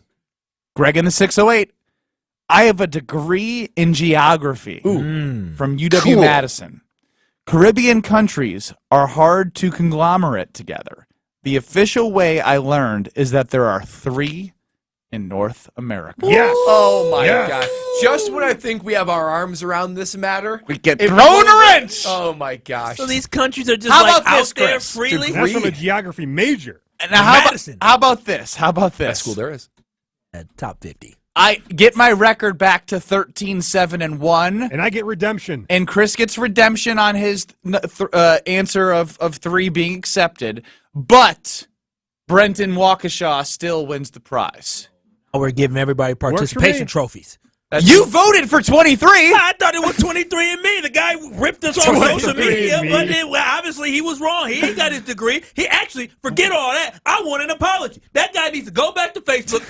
Greg in the 608. I have a degree in geography from UW-Madison. Caribbean countries are hard to conglomerate together. The official way I learned is that there are 3 in North America. Yes. Oh my God. Just when I think we have our arms around this matter, we get it thrown a blows- wrench. Oh my gosh. So these countries are just How like about out this, there Chris? freely. That's from a geography major. Now, how about this? Best school there is. At top 50. I get my record back to 13-7-1. And I get redemption. And Chris gets redemption on his answer of 3 being accepted. But Brenton Waukesha still wins the prize. We're giving everybody participation trophies. You voted for 23. I thought it was 23 and me. The guy ripped us on social media, but obviously he was wrong. He ain't got his degree. He actually, forget all that. I want an apology. That guy needs to go back to Facebook.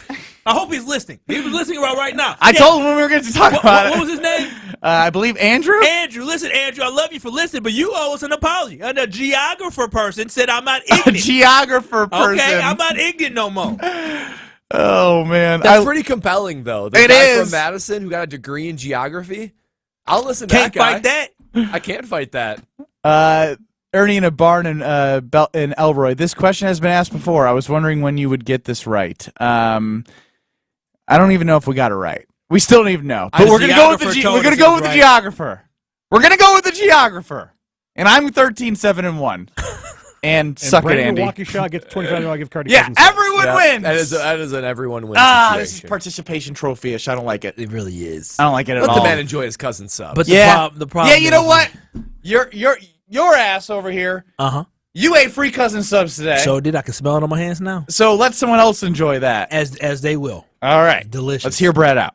I hope he's listening. He was listening right now. I told him when we were going to talk about it. What was his name? I believe Andrew. Andrew, listen, Andrew, I love you for listening, but you owe us an apology. And a geographer person said I'm not ignorant. A geographer person. Okay, I'm not ignorant no more. Oh, man. That's pretty compelling, though. The It guy is. from Madison who got a degree in geography. I'll listen to Can't that guy. fight that. I can't fight that. Ernie in a barn in Elroy. This question has been asked before. I was wondering when you would get this right. I don't even know if we got it right. We still don't even know. But we're gonna go with the geographer. We're gonna go with the geographer. And I'm 13-7-1. And suck it, Andy. Waukesha gets $25 gift card. To Yeah, Cousin Sal. everyone wins. That is an everyone wins. This is situation. participation trophy-ish. I don't like it. It really is. I don't like it at Let all. the man enjoy his cousin sub. But Yeah, the problem yeah. You know is- what? Your ass over here. You ate free cousin subs today. So did I can smell it on my hands now? So let someone else enjoy that. As they will. All right. Delicious. Let's hear Brad out.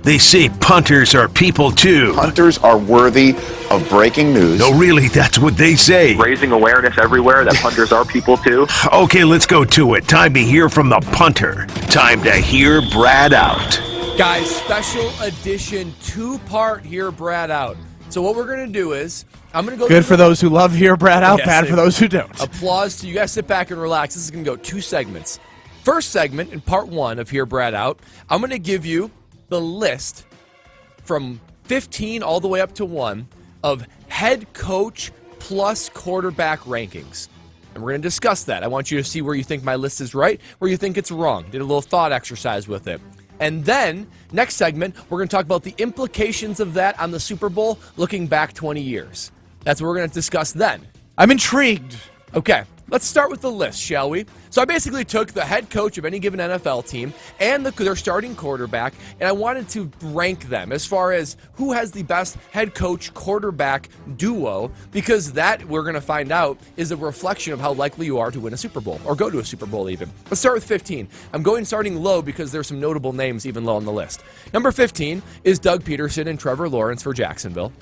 They say punters are people too. Punters are worthy of breaking news. No, really, that's what they say. Raising awareness everywhere that punters are people too. Okay, let's go to it. Time to hear from the punter. Time to hear Brad out. Guys, special edition 2-part Hear Brad Out. So what we're going to do is, I'm going to go Good for those who love Hear Brad Out, Yes, bad for those who don't. Applause to you guys. Sit back and relax. This is going to go 2 segments. First segment, in part 1 of Hear Brad Out, I'm going to give you the list from 15 all the way up to 1 of head coach plus quarterback rankings. And we're going to discuss that. I want you to see where you think my list is right, where you think it's wrong. Did a little thought exercise with it. And then, next segment, we're going to talk about the implications of that on the Super Bowl looking back 20 years. That's what we're going to discuss then. I'm intrigued. Okay, let's start with the list, shall we? So I basically took the head coach of any given NFL team and their starting quarterback, and I wanted to rank them as far as who has the best head coach quarterback duo, because that, we're going to find out, is a reflection of how likely you are to win a Super Bowl, or go to a Super Bowl even. Let's start with 15. I'm going starting low because there's some notable names even low on the list. Number 15 is Doug Peterson and Trevor Lawrence for Jacksonville.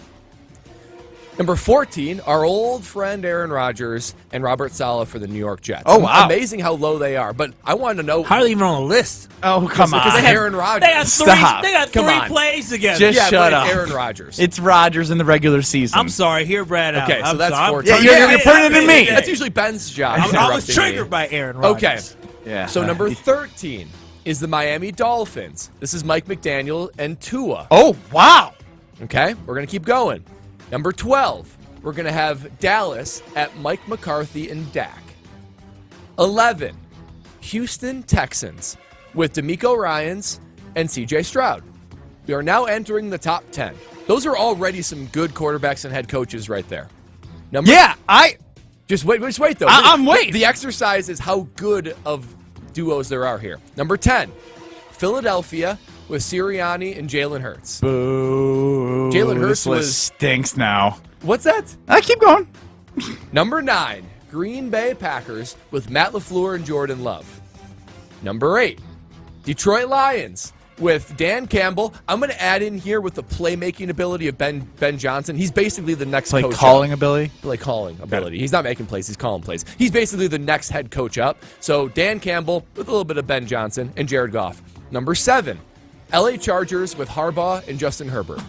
Number 14, our old friend Aaron Rodgers and Robert Saleh for the New York Jets. Oh, wow. Amazing how low they are, but I wanted to know. How are they even on the list? Oh, come on. Because Aaron Rodgers. They got three plays together. Just yeah, shut but up. It's Aaron Rodgers. It's Rodgers in the regular season. I'm sorry, hear Brad out. Okay, so I'm that's sorry. 14. You're putting it in me. That's usually Ben's job. I was interrupting triggered me. by Aaron Rodgers. Okay. Yeah. So number 13 is the Miami Dolphins. This is Mike McDaniel and Tua. Oh, wow. Okay, we're going to keep going. Number 12, we're going to have Dallas at Mike McCarthy and Dak. 11, Houston Texans with DeMeco Ryans and CJ Stroud. We are now entering the top 10. Those are already some good quarterbacks and head coaches right there. Just wait though. I'm waiting. The exercise is how good of duos there are here. Number 10, Philadelphia with Sirianni and Jalen Hurts. Boo. Jalen Hurts This list was... stinks now. What's that? I keep going. Number 9, Green Bay Packers with Matt LaFleur and Jordan Love. Number 8, Detroit Lions with Dan Campbell. I'm going to add in here with the playmaking ability of Ben Johnson. He's basically the next coach calling up. ability? Play calling ability. He's not making plays. He's calling plays. He's basically the next head coach up. So Dan Campbell with a little bit of Ben Johnson and Jared Goff. Number 7, LA Chargers with Harbaugh and Justin Herbert.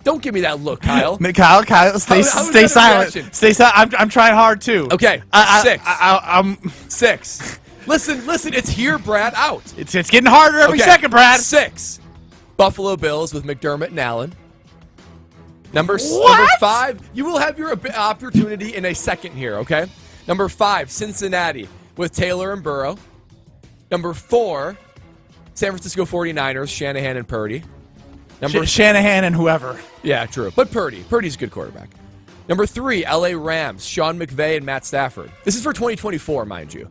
Don't give me that look, Kyle. Kyle, stay How is that a silent. reaction? Stay silent. I'm trying hard too. Okay, 6. I'm 6. Listen, it's here, Brad, out. It's getting harder every second, Brad. 6, Buffalo Bills with McDermott and Allen. Number 5, you will have your opportunity in a second here, okay? Number 5, Cincinnati with Taylor and Burrow. Number 4, San Francisco 49ers, Shanahan and Purdy. Shanahan and whoever. Yeah, true. But Purdy's a good quarterback. Number 3, LA Rams, Sean McVay and Matt Stafford. This is for 2024, mind you.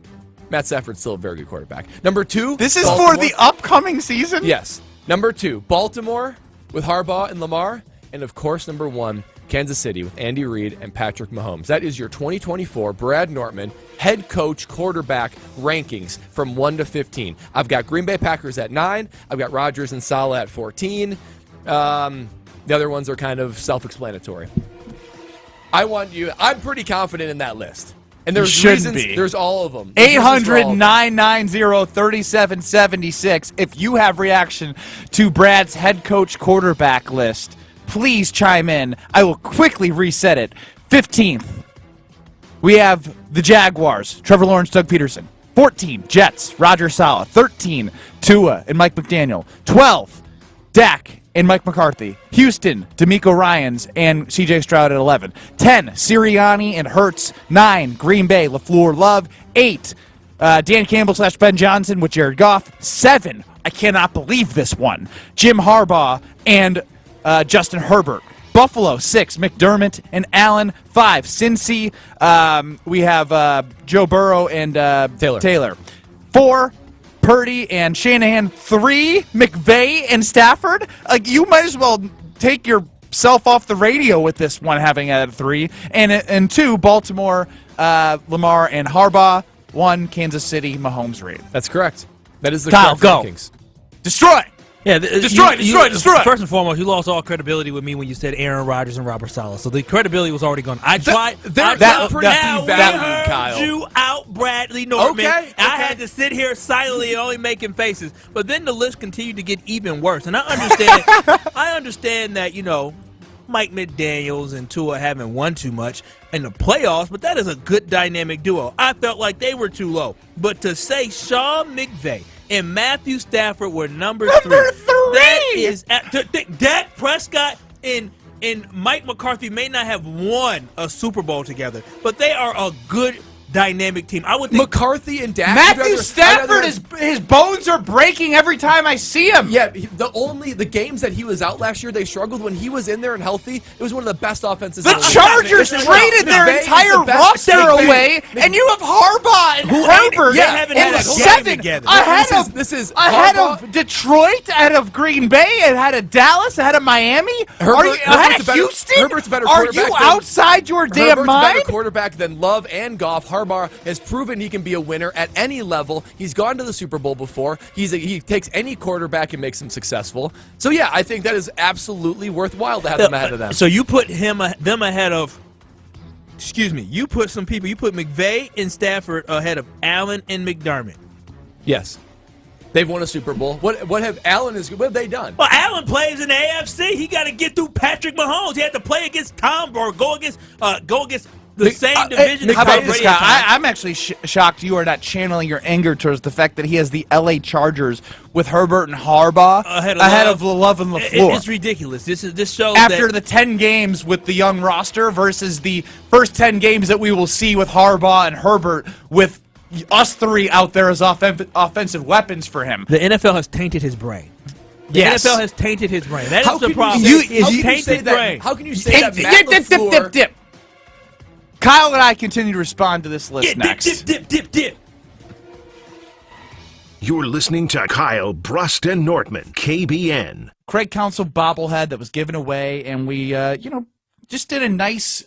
Matt Stafford's still a very good quarterback. Number 2, this is Baltimore. for the upcoming season? Yes. Number 2, Baltimore with Harbaugh and Lamar. And, of course, number 1, Kansas City with Andy Reid and Patrick Mahomes. That is your 2024 Brad Nortman head coach quarterback rankings from 1 to 15. I've got Green Bay Packers at 9. I've got Rodgers and Saleh at 14. The other ones are kind of self-explanatory. I'm pretty confident in that list. And there's reasons. There's all of them. 800-990-3776. If you have reaction to Brad's head coach quarterback list, please chime in. I will quickly reset it. 15th, we have the Jaguars, Trevor Lawrence, Doug Peterson. 14, Jets, Roger Saleh. 13, Tua and Mike McDaniel. 12, Dak and Mike McCarthy. Houston, DeMeco Ryans and C.J. Stroud at 11. 10, Sirianni and Hurts. 9, Green Bay, LaFleur, Love. 8, Dan Campbell / Ben Johnson with Jared Goff. 7, I cannot believe this one, Jim Harbaugh and Justin Herbert. Buffalo, 6, McDermott and Allen. 5, Cincy. We have Joe Burrow and Taylor. 4, Purdy and Shanahan. 3, McVay and Stafford. You might as well take yourself off the radio with this one having at 3. And 2, Baltimore, Lamar and Harbaugh. 1, Kansas City, Mahomes, Reid. That's correct. That is the Kyle, correct rankings. Destroy! Yeah, destroy! First and foremost, you lost all credibility with me when you said Aaron Rodgers and Robert Saleh. So the credibility was already gone. I tried. That pretty now devalued, we heard Kyle. you out, Bradley Nortman. Okay. I had to sit here silently, only making faces. But then the list continued to get even worse, and I understand. I understand that Mike McDaniels and Tua haven't won too much in the playoffs, but that is a good dynamic duo. I felt like they were too low. But to say Sean McVay and Matthew Stafford were number 3. That is Dak Prescott and Mike McCarthy may not have won a Super Bowl together, but they are a good dynamic team. I would think McCarthy and Dak. Matthew Stafford, his bones are breaking every time I see him. Yeah, the games that he was out last year, they struggled. When he was in there and healthy, it was one of the best offenses. The Chargers traded their entire roster away, and you have Harbaugh and Herbert. They haven't had a game together. Ahead of Detroit, ahead of Green Bay, ahead of Dallas, ahead of Miami. Ahead of Houston? Herbert's a better Are quarterback. you outside your damn mind? Herbert's a better quarterback than Love and Goff. Harbaugh has proven he can be a winner at any level. He's gone to the Super Bowl before. He takes any quarterback and makes him successful. So yeah, I think that is absolutely worthwhile to have them ahead of them. So you put them ahead of. Excuse me. You put some people. You put McVay and Stafford ahead of Allen and McDermott. Yes. They've won a Super Bowl. What have they done? Well, Allen plays in the AFC. He got to get through Patrick Mahomes. He had to play against Tom or go against the same division. How about this guy? I'm actually shocked you are not channeling your anger towards the fact that he has the L.A. Chargers with Herbert and Harbaugh ahead of Love and LaFleur. It's ridiculous. This shows after the 10 games with the young roster versus the first 10 games that we will see with Harbaugh and Herbert with us 3 out there as offensive weapons for him. The NFL has tainted his brain. The NFL has tainted his brain. That is the problem. How can you say that Matt LaFleur... Kyle and I continue to respond to this list next. Dip. You're listening to Kyle Brust and Nortman, KBN. Craig Counsell bobblehead that was given away, and we, just did a nice,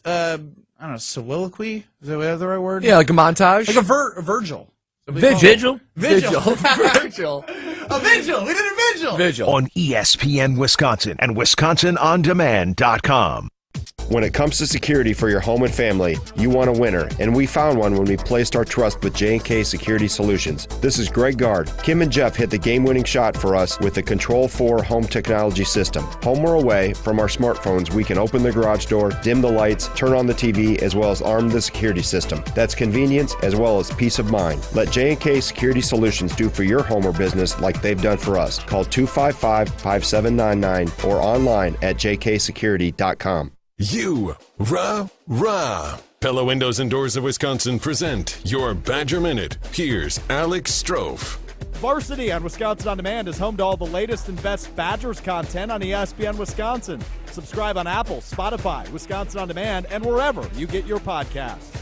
soliloquy? Is that the right word? Yeah, like a montage? Like a Virgil. Vigil. Virgil. A vigil. We did a vigil. On ESPN Wisconsin and WisconsinOnDemand.com. When it comes to security for your home and family, you want a winner, and we found one when we placed our trust with J&K Security Solutions. This is Greg Gard. Kim and Jeff hit the game-winning shot for us with the Control 4 home technology system. Home or away, from our smartphones, we can open the garage door, dim the lights, turn on the TV, as well as arm the security system. That's convenience as well as peace of mind. Let J&K Security Solutions do for your home or business like they've done for us. Call 255-5799 or online at jksecurity.com. Rah. Pella Windows and Doors of Wisconsin present your Badger Minute. Here's Alex Strofe. Varsity on Wisconsin On Demand is home to all the latest and best Badgers content on ESPN Wisconsin. Subscribe on Apple, Spotify, Wisconsin On Demand, and wherever you get your podcasts.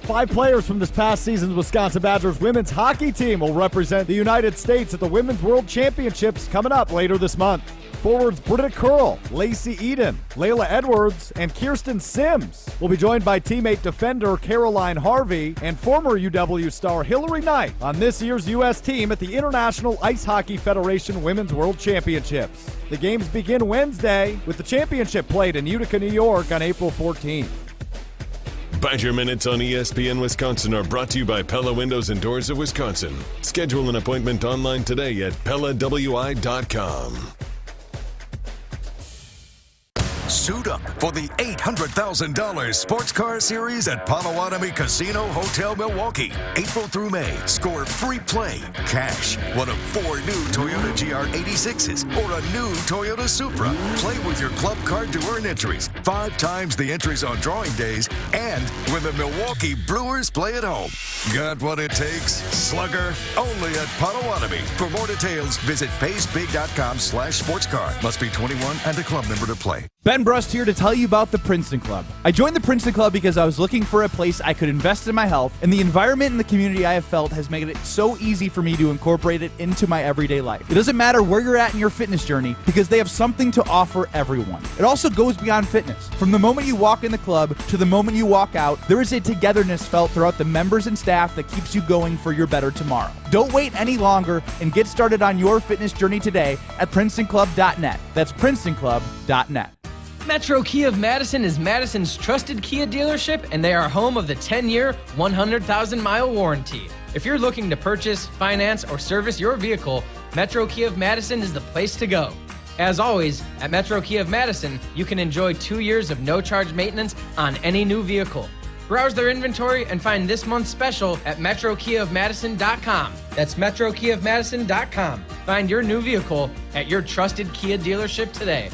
5 players from this past season's Wisconsin Badgers women's hockey team will represent the United States at the Women's World Championships coming up later this month. Forwards Britta Curl, Lacey Eden, Layla Edwards, and Kirsten Sims will be joined by teammate defender Caroline Harvey and former UW star Hillary Knight on this year's U.S. team at the International Ice Hockey Federation Women's World Championships. The games begin Wednesday with the championship played in Utica, New York on April 14th. Badger Minutes on ESPN Wisconsin are brought to you by Pella Windows and Doors of Wisconsin. Schedule an appointment online today at PellaWI.com. Suit up for the $800,000 Sports Car Series at Potawatomi Casino Hotel Milwaukee. April through May, score free play, cash, one of 4 new Toyota GR86s or a new Toyota Supra. Play with your club card to earn entries, 5 times the entries on drawing days, and when the Milwaukee Brewers play at home. Got what it takes? Slugger, only at Potawatomi. For more details, visit paysbig.com/sportscar. Must be 21 and a club member to play. Ben Brust here to tell you about the Princeton Club. I joined the Princeton Club because I was looking for a place I could invest in my health, and the environment and the community I have felt has made it so easy for me to incorporate it into my everyday life. It doesn't matter where you're at in your fitness journey because they have something to offer everyone. It also goes beyond fitness. From the moment you walk in the club to the moment you walk out, there is a togetherness felt throughout the members and staff that keeps you going for your better tomorrow. Don't wait any longer and get started on your fitness journey today at PrincetonClub.net. That's PrincetonClub.net. Metro Kia of Madison is Madison's trusted Kia dealership, and they are home of the 10-year, 100,000-mile warranty. If you're looking to purchase, finance, or service your vehicle, Metro Kia of Madison is the place to go. As always, at Metro Kia of Madison, you can enjoy 2 years of no-charge maintenance on any new vehicle. Browse their inventory and find this month's special at MetroKiaofMadison.com. That's MetroKiaofMadison.com. Find your new vehicle at your trusted Kia dealership today.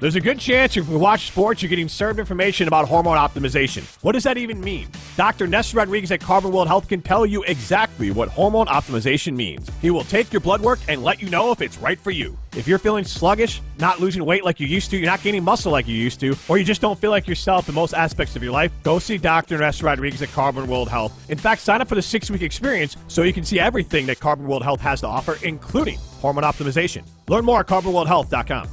There's a good chance if you watch sports, you're getting served information about hormone optimization. What does that even mean? Dr. Nessa Rodriguez at Carbon World Health can tell you exactly what hormone optimization means. He will take your blood work and let you know if it's right for you. If you're feeling sluggish, not losing weight like you used to, you're not gaining muscle like you used to, or you just don't feel like yourself in most aspects of your life, go see Dr. Nessa Rodriguez at Carbon World Health. In fact, sign up for the 6-week experience so you can see everything that Carbon World Health has to offer, including hormone optimization. Learn more at carbonworldhealth.com.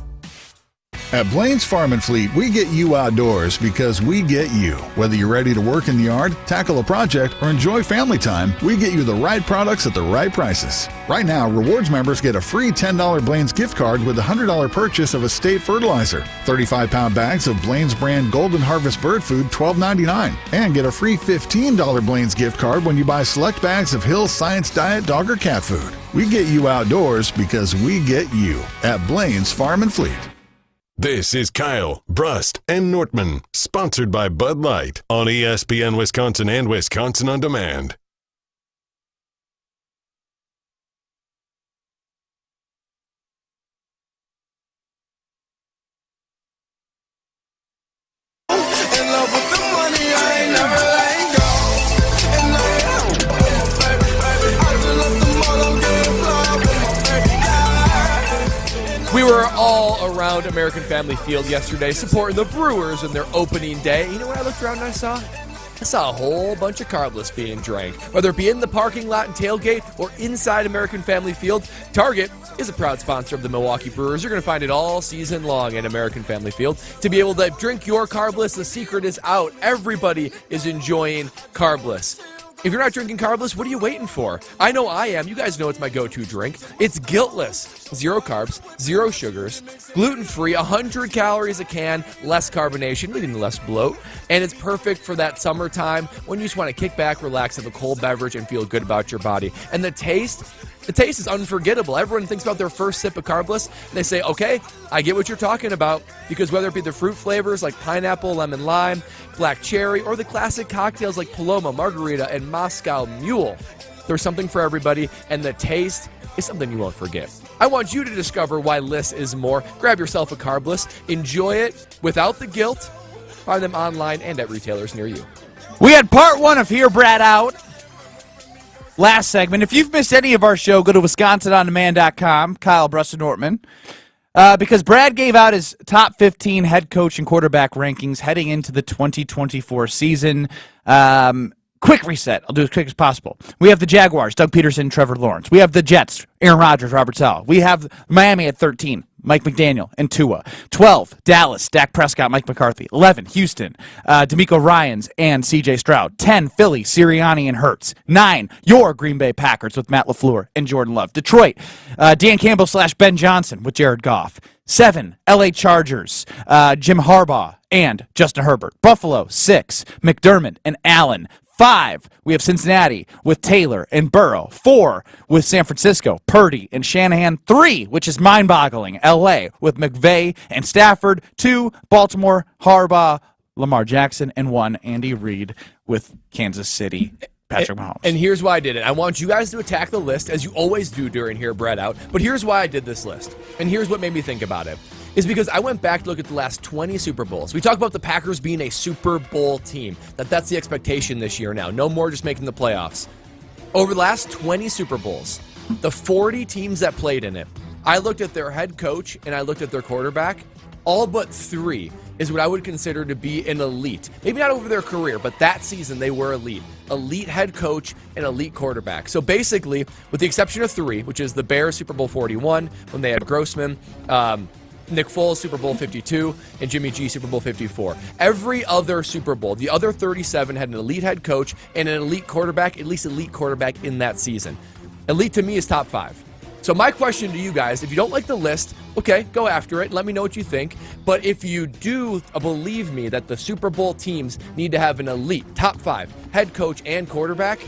At Blaine's Farm and Fleet, we get you outdoors because we get you. Whether you're ready to work in the yard, tackle a project, or enjoy family time, we get you the right products at the right prices. Right now, Rewards members get a free $10 Blaine's gift card with a $100 purchase of Estate Fertilizer, 35-pound bags of Blaine's brand Golden Harvest bird food, $12.99, and get a free $15 Blaine's gift card when you buy select bags of Hill's Science Diet dog or cat food. We get you outdoors because we get you at Blaine's Farm and Fleet. This is Kyle, Brust, and Nortman, sponsored by Bud Light on ESPN Wisconsin and Wisconsin On Demand. We were all around American Family Field yesterday supporting the Brewers in their opening day. You know what I looked around and I saw? I saw a whole bunch of carbless being drank. Whether it be in the parking lot and tailgate or inside American Family Field, Target is a proud sponsor of the Milwaukee Brewers. You're going to find it all season long at American Family Field. To be able to drink your carbless, the secret is out. Everybody is enjoying carbless. If you're not drinking carbless, what are you waiting for? I know I am. You guys know it's my go-to drink. It's guiltless. 0 carbs, 0 sugars, gluten-free, 100 calories a can, less carbonation, leading less bloat. And it's perfect for that summertime when you just want to kick back, relax, have a cold beverage, and feel good about your body. And the taste is unforgettable. Everyone thinks about their first sip of carbless, and they say, okay, I get what you're talking about. Because whether it be the fruit flavors like pineapple, lemon, lime, black cherry, or the classic cocktails like Paloma, Margarita, and Moscow Mule, there's something for everybody, and the taste is something you won't forget. I want you to discover why Liss is more. Grab yourself a carbless, enjoy it without the guilt. Find them online and at retailers near you. We had part 1 of Hear Brad Out. Last segment. If you've missed any of our show, go to WisconsinOnDemand.com, Kyle Bruston-Nortman, because Brad gave out his top 15 head coach and quarterback rankings heading into the 2024 season. Quick reset. I'll do as quick as possible. We have the Jaguars, Doug Peterson, Trevor Lawrence. We have the Jets, Aaron Rodgers, Robert Saleh. We have Miami at 13, Mike McDaniel and Tua. 12, Dallas, Dak Prescott, Mike McCarthy. 11, Houston, D'Amico Ryans and C.J. Stroud. 10, Philly, Sirianni and Hurts. 9, your Green Bay Packers with Matt LaFleur and Jordan Love. Detroit, Dan Campbell / Ben Johnson with Jared Goff. 7, L.A. Chargers, Jim Harbaugh and Justin Herbert. Buffalo, 6, McDermott and Allen. 5, we have Cincinnati with Taylor and Burrow. 4, with San Francisco, Purdy and Shanahan. 3, which is mind-boggling, L.A. with McVay and Stafford. 2, Baltimore, Harbaugh, Lamar Jackson. And 1, Andy Reid with Kansas City, Patrick Mahomes. And here's why I did it. I want you guys to attack the list, as you always do during Hear Brad Out. But here's why I did this list. And here's what made me think about it. Is because I went back to look at the last 20 Super Bowls. We talk about the Packers being a Super Bowl team. That's the expectation this year now. No more just making the playoffs. Over the last 20 Super Bowls, the 40 teams that played in it, I looked at their head coach and I looked at their quarterback. All but 3 is what I would consider to be an elite. Maybe not over their career, but that season they were elite. Elite head coach and elite quarterback. So basically, with the exception of 3, which is the Bears Super Bowl 41, when they had Grossman, Nick Foles, Super Bowl 52, and Jimmy G, Super Bowl 54. Every other Super Bowl, the other 37 had an elite head coach and an elite quarterback, at least elite quarterback in that season. Elite to me is top 5. So my question to you guys, if you don't like the list, okay, go after it. Let me know what you think. But if you do believe me that the Super Bowl teams need to have an elite top 5 head coach and quarterback,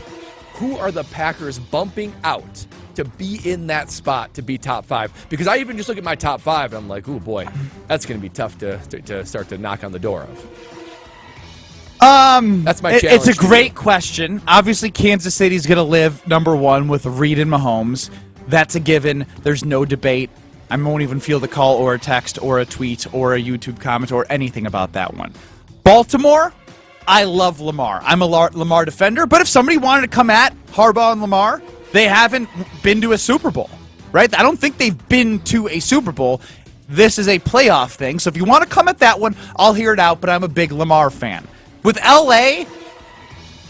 who are the Packers bumping out to be in that spot to be top 5? Because I even just look at my top 5 and I'm like, oh boy, that's going to be tough to start to knock on the door of. That's my challenge. It's a great question. Obviously, Kansas City's going to live number 1 with Reid and Mahomes. That's a given. There's no debate. I won't even feel the call or a text or a tweet or a YouTube comment or anything about that one. Baltimore, I love Lamar. I'm a Lamar defender, but if somebody wanted to come at Harbaugh and Lamar, they haven't been to a Super Bowl, right? I don't think they've been to a Super Bowl. This is a playoff thing, so if you want to come at that one, I'll hear it out, but I'm a big Lamar fan. With L.A.,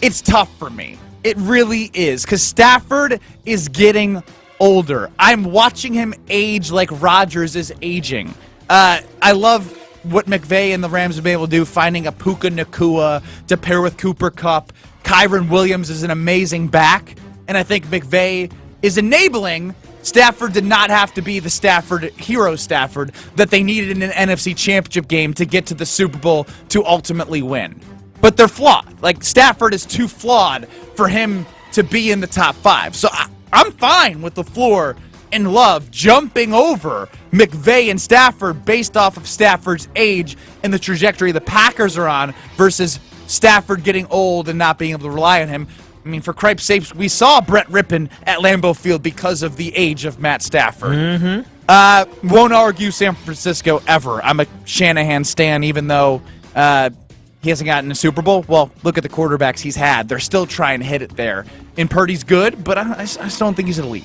it's tough for me. It really is, because Stafford is getting older. I'm watching him age like Rodgers is aging. I love what McVay and the Rams have been able to do, finding a Puka Nacua to pair with Cooper Kupp. Kyron Williams is an amazing back, and I think McVay is enabling Stafford to not have to be the hero Stafford that they needed in an NFC Championship game to get to the Super Bowl to ultimately win. But they're flawed. Like, Stafford is too flawed for him to be in the top 5. So I'm fine with LaFleur and Love jumping over McVay and Stafford based off of Stafford's age and the trajectory the Packers are on versus Stafford getting old and not being able to rely on him. I mean, for cripe's sakes, we saw Brett Rippon at Lambeau Field because of the age of Matt Stafford. Won't argue San Francisco ever. I'm a Shanahan stan, even though he hasn't gotten a Super Bowl. Well, look at the quarterbacks he's had. They're still trying to hit it there. And Purdy's good, but I just don't think he's elite.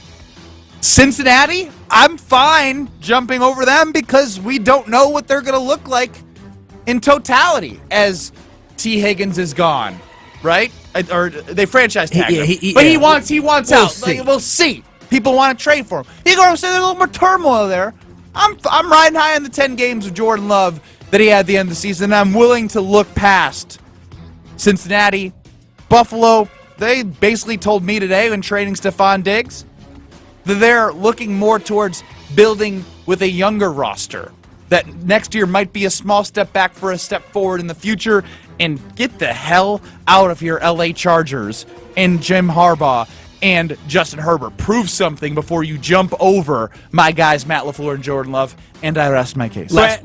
Cincinnati, I'm fine jumping over them because we don't know what they're going to look like in totality as T. Higgins is gone, right? Or they franchise tag him. But he wants out. We'll see. People want to trade for him. You go and say there's a little more turmoil there. I'm riding high on the 10 games of Jordan Love that he had at the end of the season. I'm willing to look past Cincinnati, Buffalo. they basically told me today when trading Stephon Diggs that they're looking more towards building with a younger roster. That next year might be a small step back for a step forward in the future. And get the hell out of here, LA Chargers and Jim Harbaugh and Justin Herbert. Prove something before you jump over my guys, Matt LaFleur and Jordan Love. And I rest my case. Last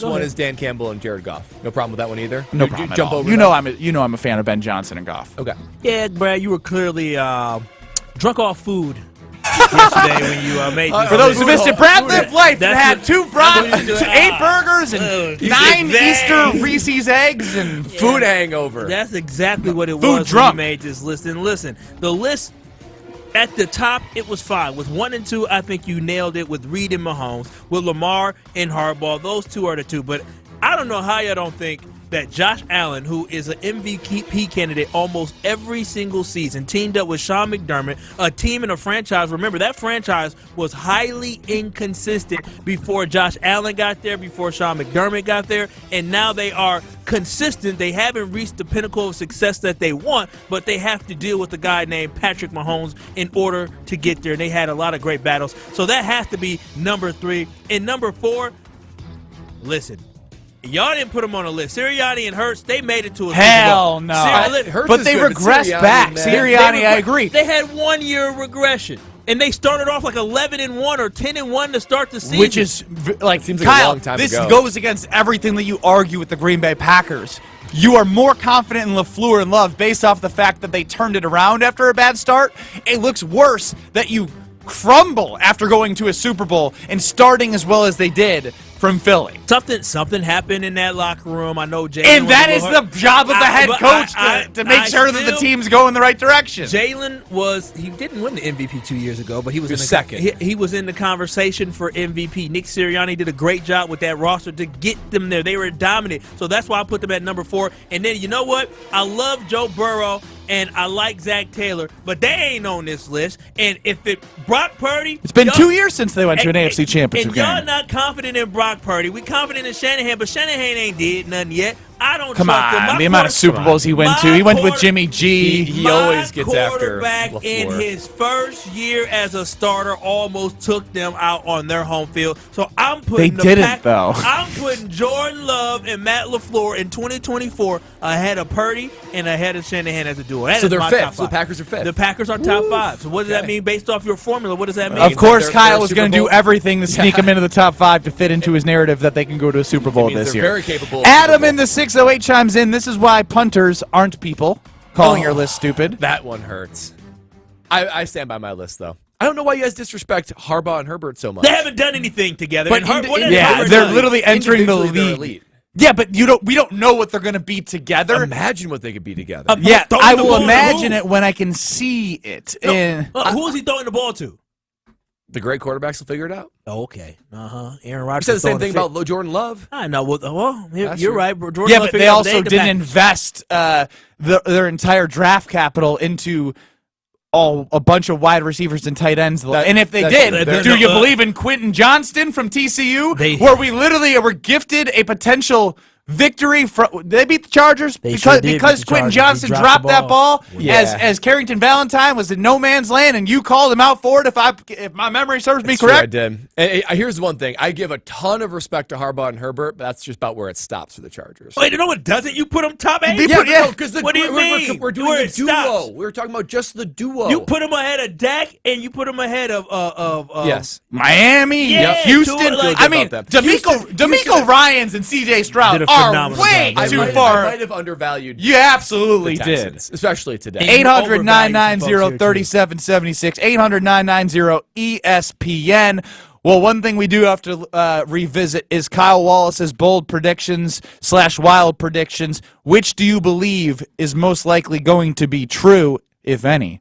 one is Dan Campbell and Jared Goff. No problem with that one either? No problem Jump at all. over You that? know I'm a fan of Ben Johnson and Goff. Okay. Yeah, Brad, you were clearly drunk off food yesterday when you made For those who missed it, Brad lived life and had 2 brats, 8 burgers, and 9 Easter Reese's eggs and food hangover. That's exactly what it Food was drunk. when you made this list. And listen, the list at the top, it was fine. With 1 and 2, I think you nailed it with Reed and Mahomes. With Lamar and Harbaugh, those 2 are the 2. But I don't know how y'all don't think that Josh Allen, who is an MVP candidate almost every single season, teamed up with Sean McDermott, a team and a franchise. Remember, that franchise was highly inconsistent before Josh Allen got there, before Sean McDermott got there, and now they are consistent. They haven't reached the pinnacle of success that they want, but they have to deal with a guy named Patrick Mahomes in order to get there. And they had a lot of great battles. So that has to be number 3. And number 4, listen, y'all didn't put them on a list. Sirianni and Hurts, they made it to a Hell Super no. Bowl. But they regressed back. Sirianni, I agree. They had 1 year regression. And they started off like 11-1 or 10-1 to start the season. Which is, like, Seems like Kyle, a long time this ago. goes against everything that you argue with the Green Bay Packers. You are more confident in LaFleur and Love based off the fact that they turned it around after a bad start. It looks worse that you crumble after going to a Super Bowl and starting as well as they did from Philly. Something happened in that locker room. I know Jalen. And that is the job of the head coach to make sure that the teams go in the right direction. Jalen he didn't win the MVP 2 years ago, but he was in the second. He was in the conversation for MVP. Nick Sirianni did a great job with that roster to get them there. They were dominant. So that's why I put them at number 4. And then you know what? I love Joe Burrow and I like Zach Taylor, but they ain't on this list. And if Brock Purdy, It's been 2 years since they went to an AFC Championship and y'all game. not confident in Brock Purdy. We confident in Shanahan, but Shanahan ain't did nothing yet. I don't Come trust him. on, My the amount of Super Bowls he went to. He went with Jimmy G. He always gets after quarterback in LaFleur. his first year as a starter almost took them out on their home field. So I'm putting though. I'm putting Jordan Love and Matt LaFleur in 2024 ahead of Purdy and ahead of Shanahan as a duo. That So is they're my fifth. top So the five. Packers are fifth. The Packers are top 5. So what does that mean based off your formula? What does that mean? Of course, they're Kyle was going to Super do Bowl. everything to sneak him into the top 5 to fit into his narrative that they can go to a Super Bowl means this they're year. very capable of Adam Super Bowl. in the 608 chimes in. This is why punters aren't people. Calling your list stupid. That one hurts. I stand by my list, though. I don't know why you guys disrespect Harbaugh and Herbert so much. They haven't done anything together. But And what did Yeah, Herbert they're do? literally entering the Individually, they're league. elite. Yeah, but we don't know what they're going to be together. Imagine what they could be together. Yeah, throwing I the will ball to imagine who? it when I can see it. And Who is he throwing the ball to? The great quarterbacks will figure it out. Oh, okay. Aaron You Rodgers said the same throwing thing the about Jordan Love. I know. Well, That's you're true. right. Jordan yeah, Love but figured they out also ain't the didn't pack. invest their entire draft capital into a bunch of wide receivers and tight ends. And if they did, do you believe in Quentin Johnston from TCU, where we literally were gifted a potential victory? They beat the Chargers because Quentin Johnston dropped that ball as Carrington Valentine was in no man's land, and you called him out for it. If my memory serves me It's true, I correct, did. And here's one thing: I give a ton of respect to Harbaugh and Herbert, but that's just about where it stops for the Chargers. Wait, you know what doesn't? You put them top 8? Because what do you mean? We're doing Where the it duo. stops? We were talking about just the duo. You put them ahead of Dak, and you put them ahead of yes, Miami, Yeah, Houston. do it like- I mean, about them. D'Amico Ryans and C.J. Stroud Did a are phenomenal way job. too I far. might have undervalued. You absolutely the did. Texans, especially today. 800-990-3776. 800-990-ESPN. Well, one thing we do have to revisit is Kyle Wallace's bold predictions / wild predictions. Which do you believe is most likely going to be true, if any?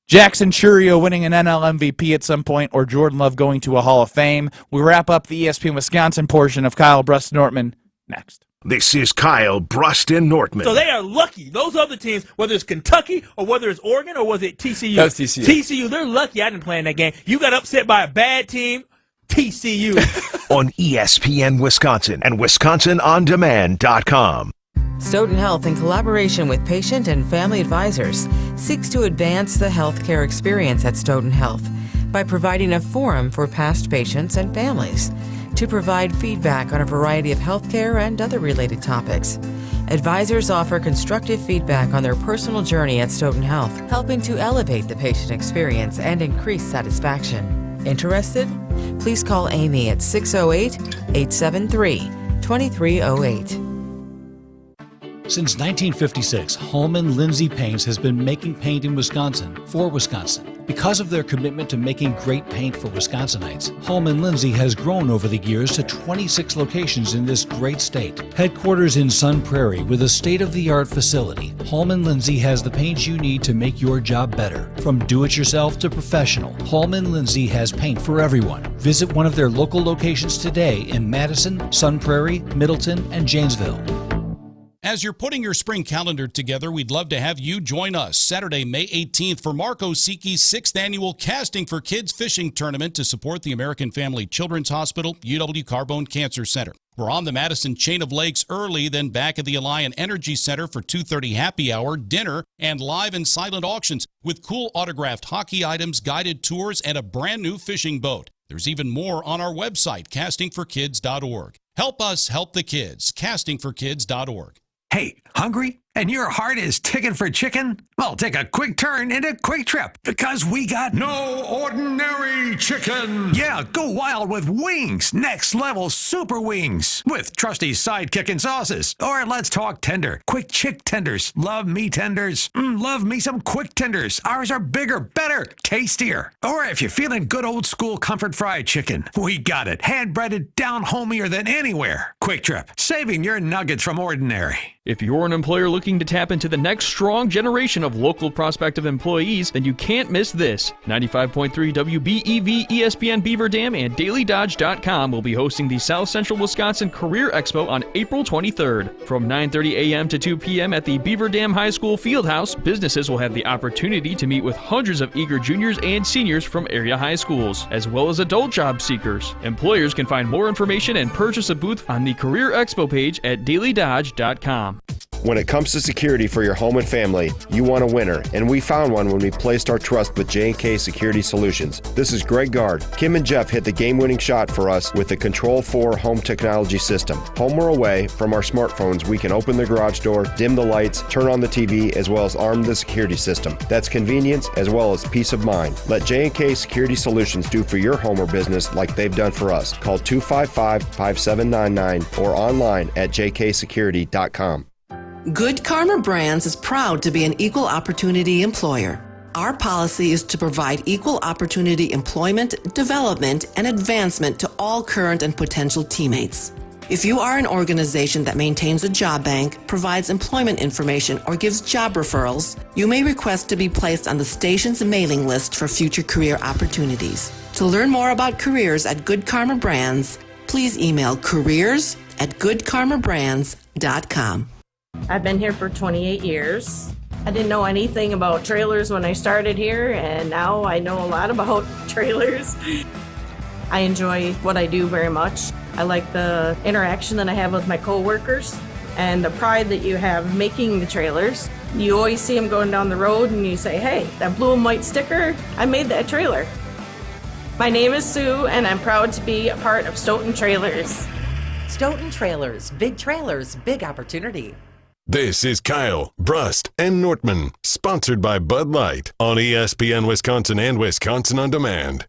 Jackson Chourio winning an NL MVP at some point, or Jordan Love going to a Hall of Fame. We wrap up the ESPN Wisconsin portion of Kyle Brust-Nortman next. This is Kyle Brust and Nortman. So they are lucky. Those other teams, whether it's Kentucky or whether it's Oregon or was it TCU? That was TCU. TCU, they're lucky I didn't play in that game. You got upset by a bad team, TCU. on ESPN Wisconsin and WisconsinOnDemand.com. Stoughton Health, in collaboration with patient and family advisors, seeks to advance the healthcare experience at Stoughton Health by providing a forum for past patients and families to provide feedback on a variety of healthcare and other related topics. Advisors offer constructive feedback on their personal journey at Stoughton Health, helping to elevate the patient experience and increase satisfaction. Interested? Please call Amy at 608-873-2308. Since 1956, Holman Lindsay Paints has been making paint in Wisconsin for Wisconsin. Because of their commitment to making great paint for Wisconsinites, Holman Lindsay has grown over the years to 26 locations in this great state. Headquarters in Sun Prairie with a state-of-the-art facility, Holman Lindsay has the paint you need to make your job better. From do-it-yourself to professional, Holman Lindsay has paint for everyone. Visit one of their local locations today in Madison, Sun Prairie, Middleton, and Janesville. As you're putting your spring calendar together, we'd love to have you join us Saturday, May 18th for Marco Siki's 6th annual Casting for Kids Fishing Tournament to support the American Family Children's Hospital, UW Carbone Cancer Center. We're on the Madison Chain of Lakes early, then back at the Alliant Energy Center for 2:30 happy hour, dinner, and live and silent auctions with cool autographed hockey items, guided tours, and a brand new fishing boat. There's even more on our website, castingforkids.org. Help us help the kids, castingforkids.org. Hey, hungry? And your heart is ticking for chicken? Well, take a quick turn into Quick Trip because we got no ordinary chicken. Yeah, go wild with wings. Next level super wings with trusty sidekick and sauces. Or let's talk tender. Quick chick tenders. Love me tenders. Love me some quick tenders. Ours are bigger, better, tastier. Or if you're feeling good old school comfort fried chicken, we got it. Hand breaded down homier than anywhere. Quick Trip, saving your nuggets from ordinary. If you're an employer looking to tap into the next strong generation of local prospective employees, then you can't miss this. 95.3 WBEV, ESPN Beaver Dam, and DailyDodge.com will be hosting the South Central Wisconsin Career Expo on April 23rd. From 9:30 a.m. to 2 p.m. at the Beaver Dam High School Fieldhouse, businesses will have the opportunity to meet with hundreds of eager juniors and seniors from area high schools, as well as adult job seekers. Employers can find more information and purchase a booth on the Career Expo page at DailyDodge.com. When it comes to security for your home and family, you want a winner, and we found one when we placed our trust with J&K Security Solutions. This is Greg Gard. Kim and Jeff hit the game-winning shot for us with the Control 4 home technology system. Home or away, from our smartphones, we can open the garage door, dim the lights, turn on the TV, as well as arm the security system. That's convenience as well as peace of mind. Let J&K Security Solutions do for your home or business like they've done for us. Call 255-5799 or online at jksecurity.com. Good Karma Brands is proud to be an equal opportunity employer. Our policy is to provide equal opportunity employment, development, and advancement to all current and potential teammates. If you are an organization that maintains a job bank, provides employment information, or gives job referrals, you may request to be placed on the station's mailing list for future career opportunities. To learn more about careers at Good Karma Brands, please email careers@goodkarmabrands.com. I've been here for 28 years. I didn't know anything about trailers when I started here, and now I know a lot about trailers. I enjoy what I do very much. I like the interaction that I have with my coworkers and the pride that you have making the trailers. You always see them going down the road and you say, hey, that blue and white sticker, I made that trailer. My name is Sue, and I'm proud to be a part of Stoughton Trailers. Stoughton Trailers, big trailers, big opportunity. This is Kyle, Brust, and Nortman, sponsored by Bud Light on ESPN Wisconsin and Wisconsin On Demand.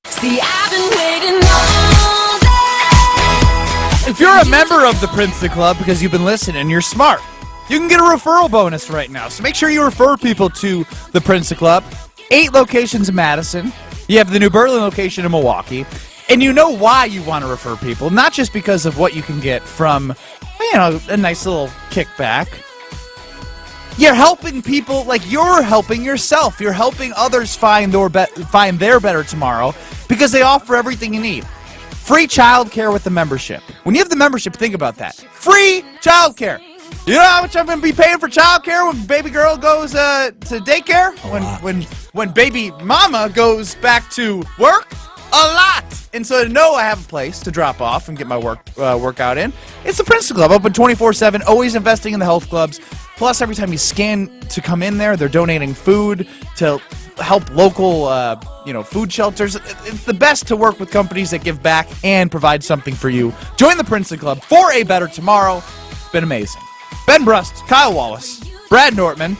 See, I've been waiting all day. If you're a member of the Princeton Club because you've been listening, you're smart. You can get a referral bonus right now. So make sure you refer people to the Princeton Club. 8 locations in Madison. You have the New Berlin location in Milwaukee. And you know why you want to refer people, not just because of what you can get from, a nice little kickback. You're helping people like you're helping yourself. You're helping others find their better tomorrow because they offer everything you need. Free childcare with the membership. When you have the membership, think about that. Free childcare. You know how much I'm going to be paying for childcare when baby girl goes to daycare? When baby mama goes back to work? A lot. And so to know I have a place to drop off and get my workout in, it's the Princeton Club, open 24/7, always investing in the health clubs. Plus, every time you scan to come in there, they're donating food to help local, food shelters. It's the best to work with companies that give back and provide something for you. Join the Princeton Club for a better tomorrow. It's been amazing. Ben Brust, Kyle Wallace, Brad Nortman,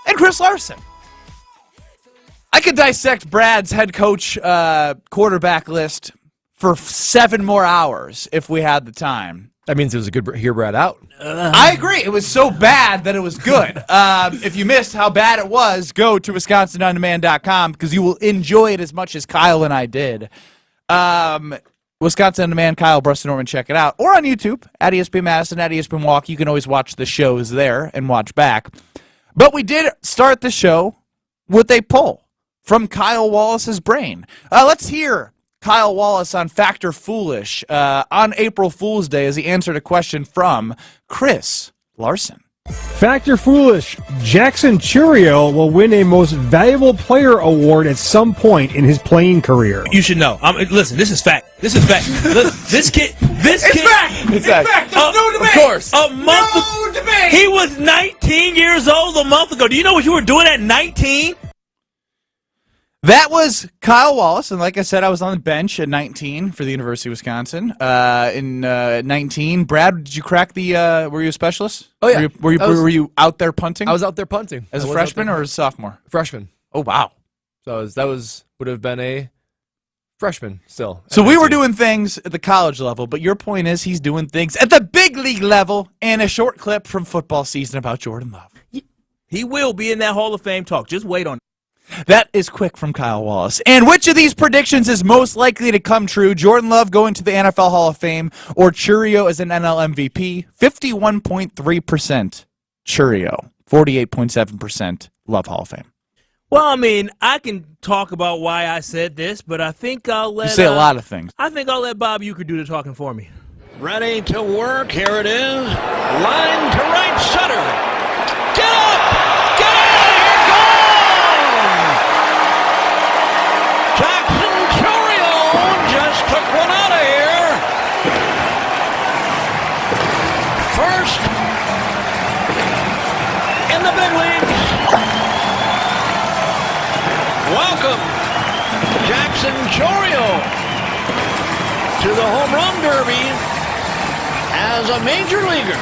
and Chris Larson. I could dissect Brad's head coach quarterback list for 7 more hours if we had the time. That means it was a good hear Brad out. I agree. It was so bad that it was good. If you missed how bad it was, go to WisconsinOnDemand.com because you will enjoy it as much as Kyle and I did. Wisconsin On Demand, Kyle, Brust, and Norman, check it out. Or on YouTube, at ESPN Madison, at ESPN Milwaukee. You can always watch the shows there and watch back. But we did start the show with a poll from Kyle Wallace's brain. Let's hear Kyle Wallace on Factor Foolish on April Fool's Day as he answered a question from Chris Larson. Factor Foolish. Jackson Chourio will win a Most Valuable Player award at some point in his playing career. You should know. Listen, this is fact. This is fact. This kid. It's fact. It's fact. There's no debate. Of course. No debate. He was 19 years old a month ago. Do you know what you were doing at 19? That was Kyle Wallace, and like I said, I was on the bench at 19 for the University of Wisconsin. In 19, Brad, did you crack the? Were you a specialist? Oh yeah. Were you out there punting? I was out there punting As a freshman or as a sophomore? Freshman. Oh wow. So would have been a freshman still. So we were doing things at the college level, but your point is he's doing things at the big league level. And a short clip from football season about Jordan Love. He will be in that Hall of Fame talk. Just wait on it. That is quick from Kyle Wallace. And which of these predictions is most likely to come true? Jordan Love going to the NFL Hall of Fame or Chourio as an NL MVP? 51.3% Chourio, 48.7% Love Hall of Fame. Well, I mean, I can talk about why I said this, but I think I'll let... You say a lot of things. I think I'll let Bob Uecker do the talking for me. Ready to work. Here it is. Line to right, Sutter. Get up! Took one out of here. First in the big leagues. Welcome, Jackson Chourio, to the home run derby as a major leaguer.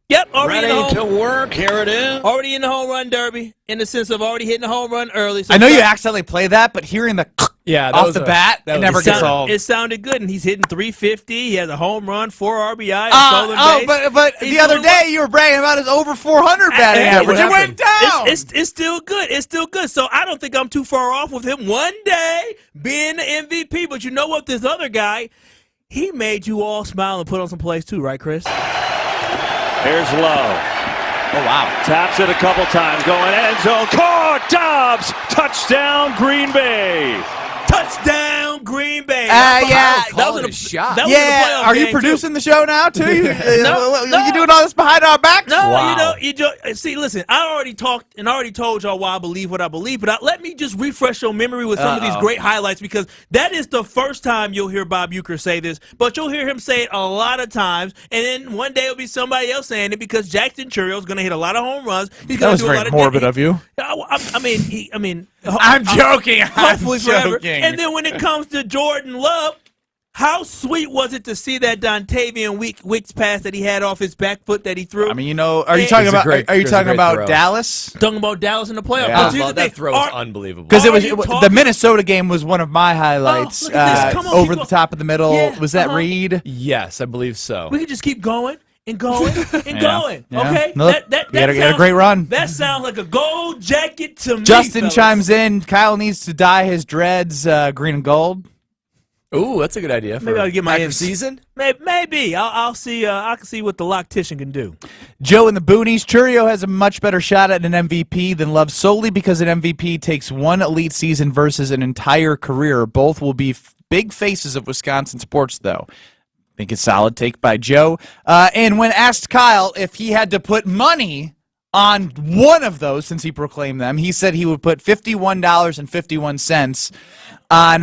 Yep, already ready to work. Here it is. Already in the home run derby, in the sense of already hitting the home run early. So I know you accidentally play that, but hearing the off the bat, it never gets old. It sounded good, and he's hitting 350. He has a home run, 4 RBI, stolen base. But the other day you were bragging about his over 400 batting average. It went down. It's still good. It's still good. So I don't think I'm too far off with him one day being the MVP. But you know what? This other guy, he made you all smile and put on some plays too, right, Chris? Here's Love. Oh, wow. Taps it a couple times. Going end zone. Caught. Dobbs. Touchdown, Green Bay. Touchdown, Green Bay. That was a shot. Are you producing the show now, too? You doing all this behind our backs? No, wow. See, listen, I already talked and already told y'all why I believe what I believe, but let me just refresh your memory with some of these great highlights, because that is the first time you'll hear Bob Uecker say this, but you'll hear him say it a lot of times, and then one day it'll be somebody else saying it, because Jackson Chourio is going to hit a lot of home runs. He's That was very morbid of you. I'm joking. Hopefully forever. joking. And then when it comes to Jordan Love, how sweet was it to see that Dontavian Wicks pass that he had off his back foot that he threw? I mean, are you talking about Dallas? Talking about Dallas in the playoffs. Yeah. That throw was unbelievable. Because the Minnesota game was one of my highlights. Over the top of the middle. Yeah, was that Reed? Yes, I believe so. We could just keep going and going and going. Yeah. Okay, Look, he had a great run. That sounds like a gold jacket to me. Justin fellas. chimes in. Kyle needs to dye his dreads green and gold. Ooh, that's a good idea. Maybe I'll get my season. Maybe I'll see. I can see what the loctician can do. Joe in the boonies. Chourio has a much better shot at an MVP than Love, solely because an MVP takes one elite season versus an entire career. Both will be big faces of Wisconsin sports, though. I think it's solid take by Joe. And when asked Kyle if he had to put money on one of those, since he proclaimed them, he said he would put $51.51 on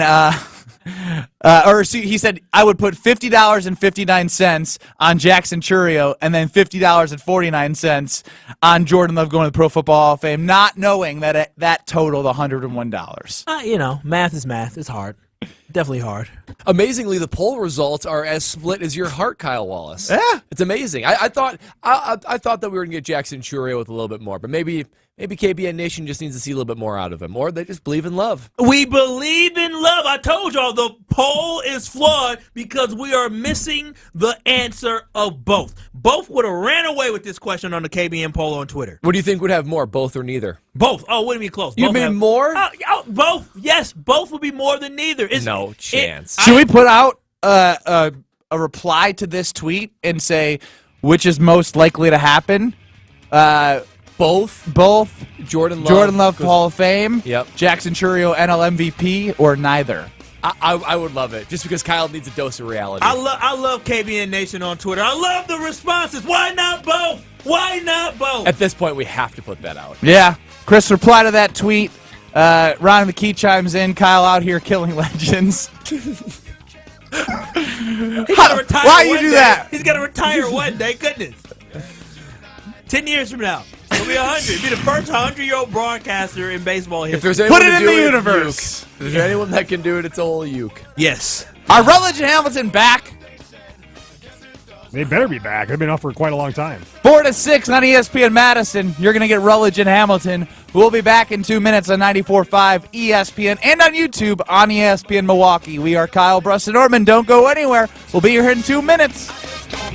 He said, I would put $50.59 on Jackson Chourio and then $50.49 on Jordan Love going to the Pro Football Hall of Fame, not knowing that that totaled $101. Math is math. It's hard. Definitely hard. Amazingly, the poll results are as split as your heart, Kyle Wallace. Yeah. It's amazing. I thought that we were going to get Jackson Chourio with a little bit more, but maybe KBN Nation just needs to see a little bit more out of him, or they just believe in love. We believe in love. I told y'all the poll is flawed because we are missing the answer of both. Both would have ran away with this question on the KBN poll on Twitter. What do you think would have more, both or neither? Both. Oh, wouldn't be close. You mean more? Both. Yes, both would be more than neither. No chance. Should we put out a reply to this tweet and say which is most likely to happen? Both. Jordan Love Hall of Fame. Yep. Jackson Chourio NL MVP, or neither. I would love it, just because Kyle needs a dose of reality. I love KBN Nation on Twitter. I love the responses. Why not both? Why not both? At this point, we have to put that out. Yeah. Chris, reply to that tweet. Ron McKee chimes in. Kyle out here killing legends. He's gonna retire. Why you do that? He's gonna retire one day. Goodness. 10 years from now, he'll be 100. He'll be the first 100-year-old broadcaster in baseball history. If there's anyone Put it to in do the it, universe. If there's anyone that can do it, it's old Uke. Yes. Are Rutledge and Hamilton back? They better be back. They've been up for quite a long time. 4 to 6 on ESPN Madison. You're going to get Rutledge and Hamilton. We'll be back in 2 minutes on 94.5 ESPN and on YouTube on ESPN Milwaukee. We are Kyle, Bruss, and Norman. Don't go anywhere. We'll be here in 2 minutes.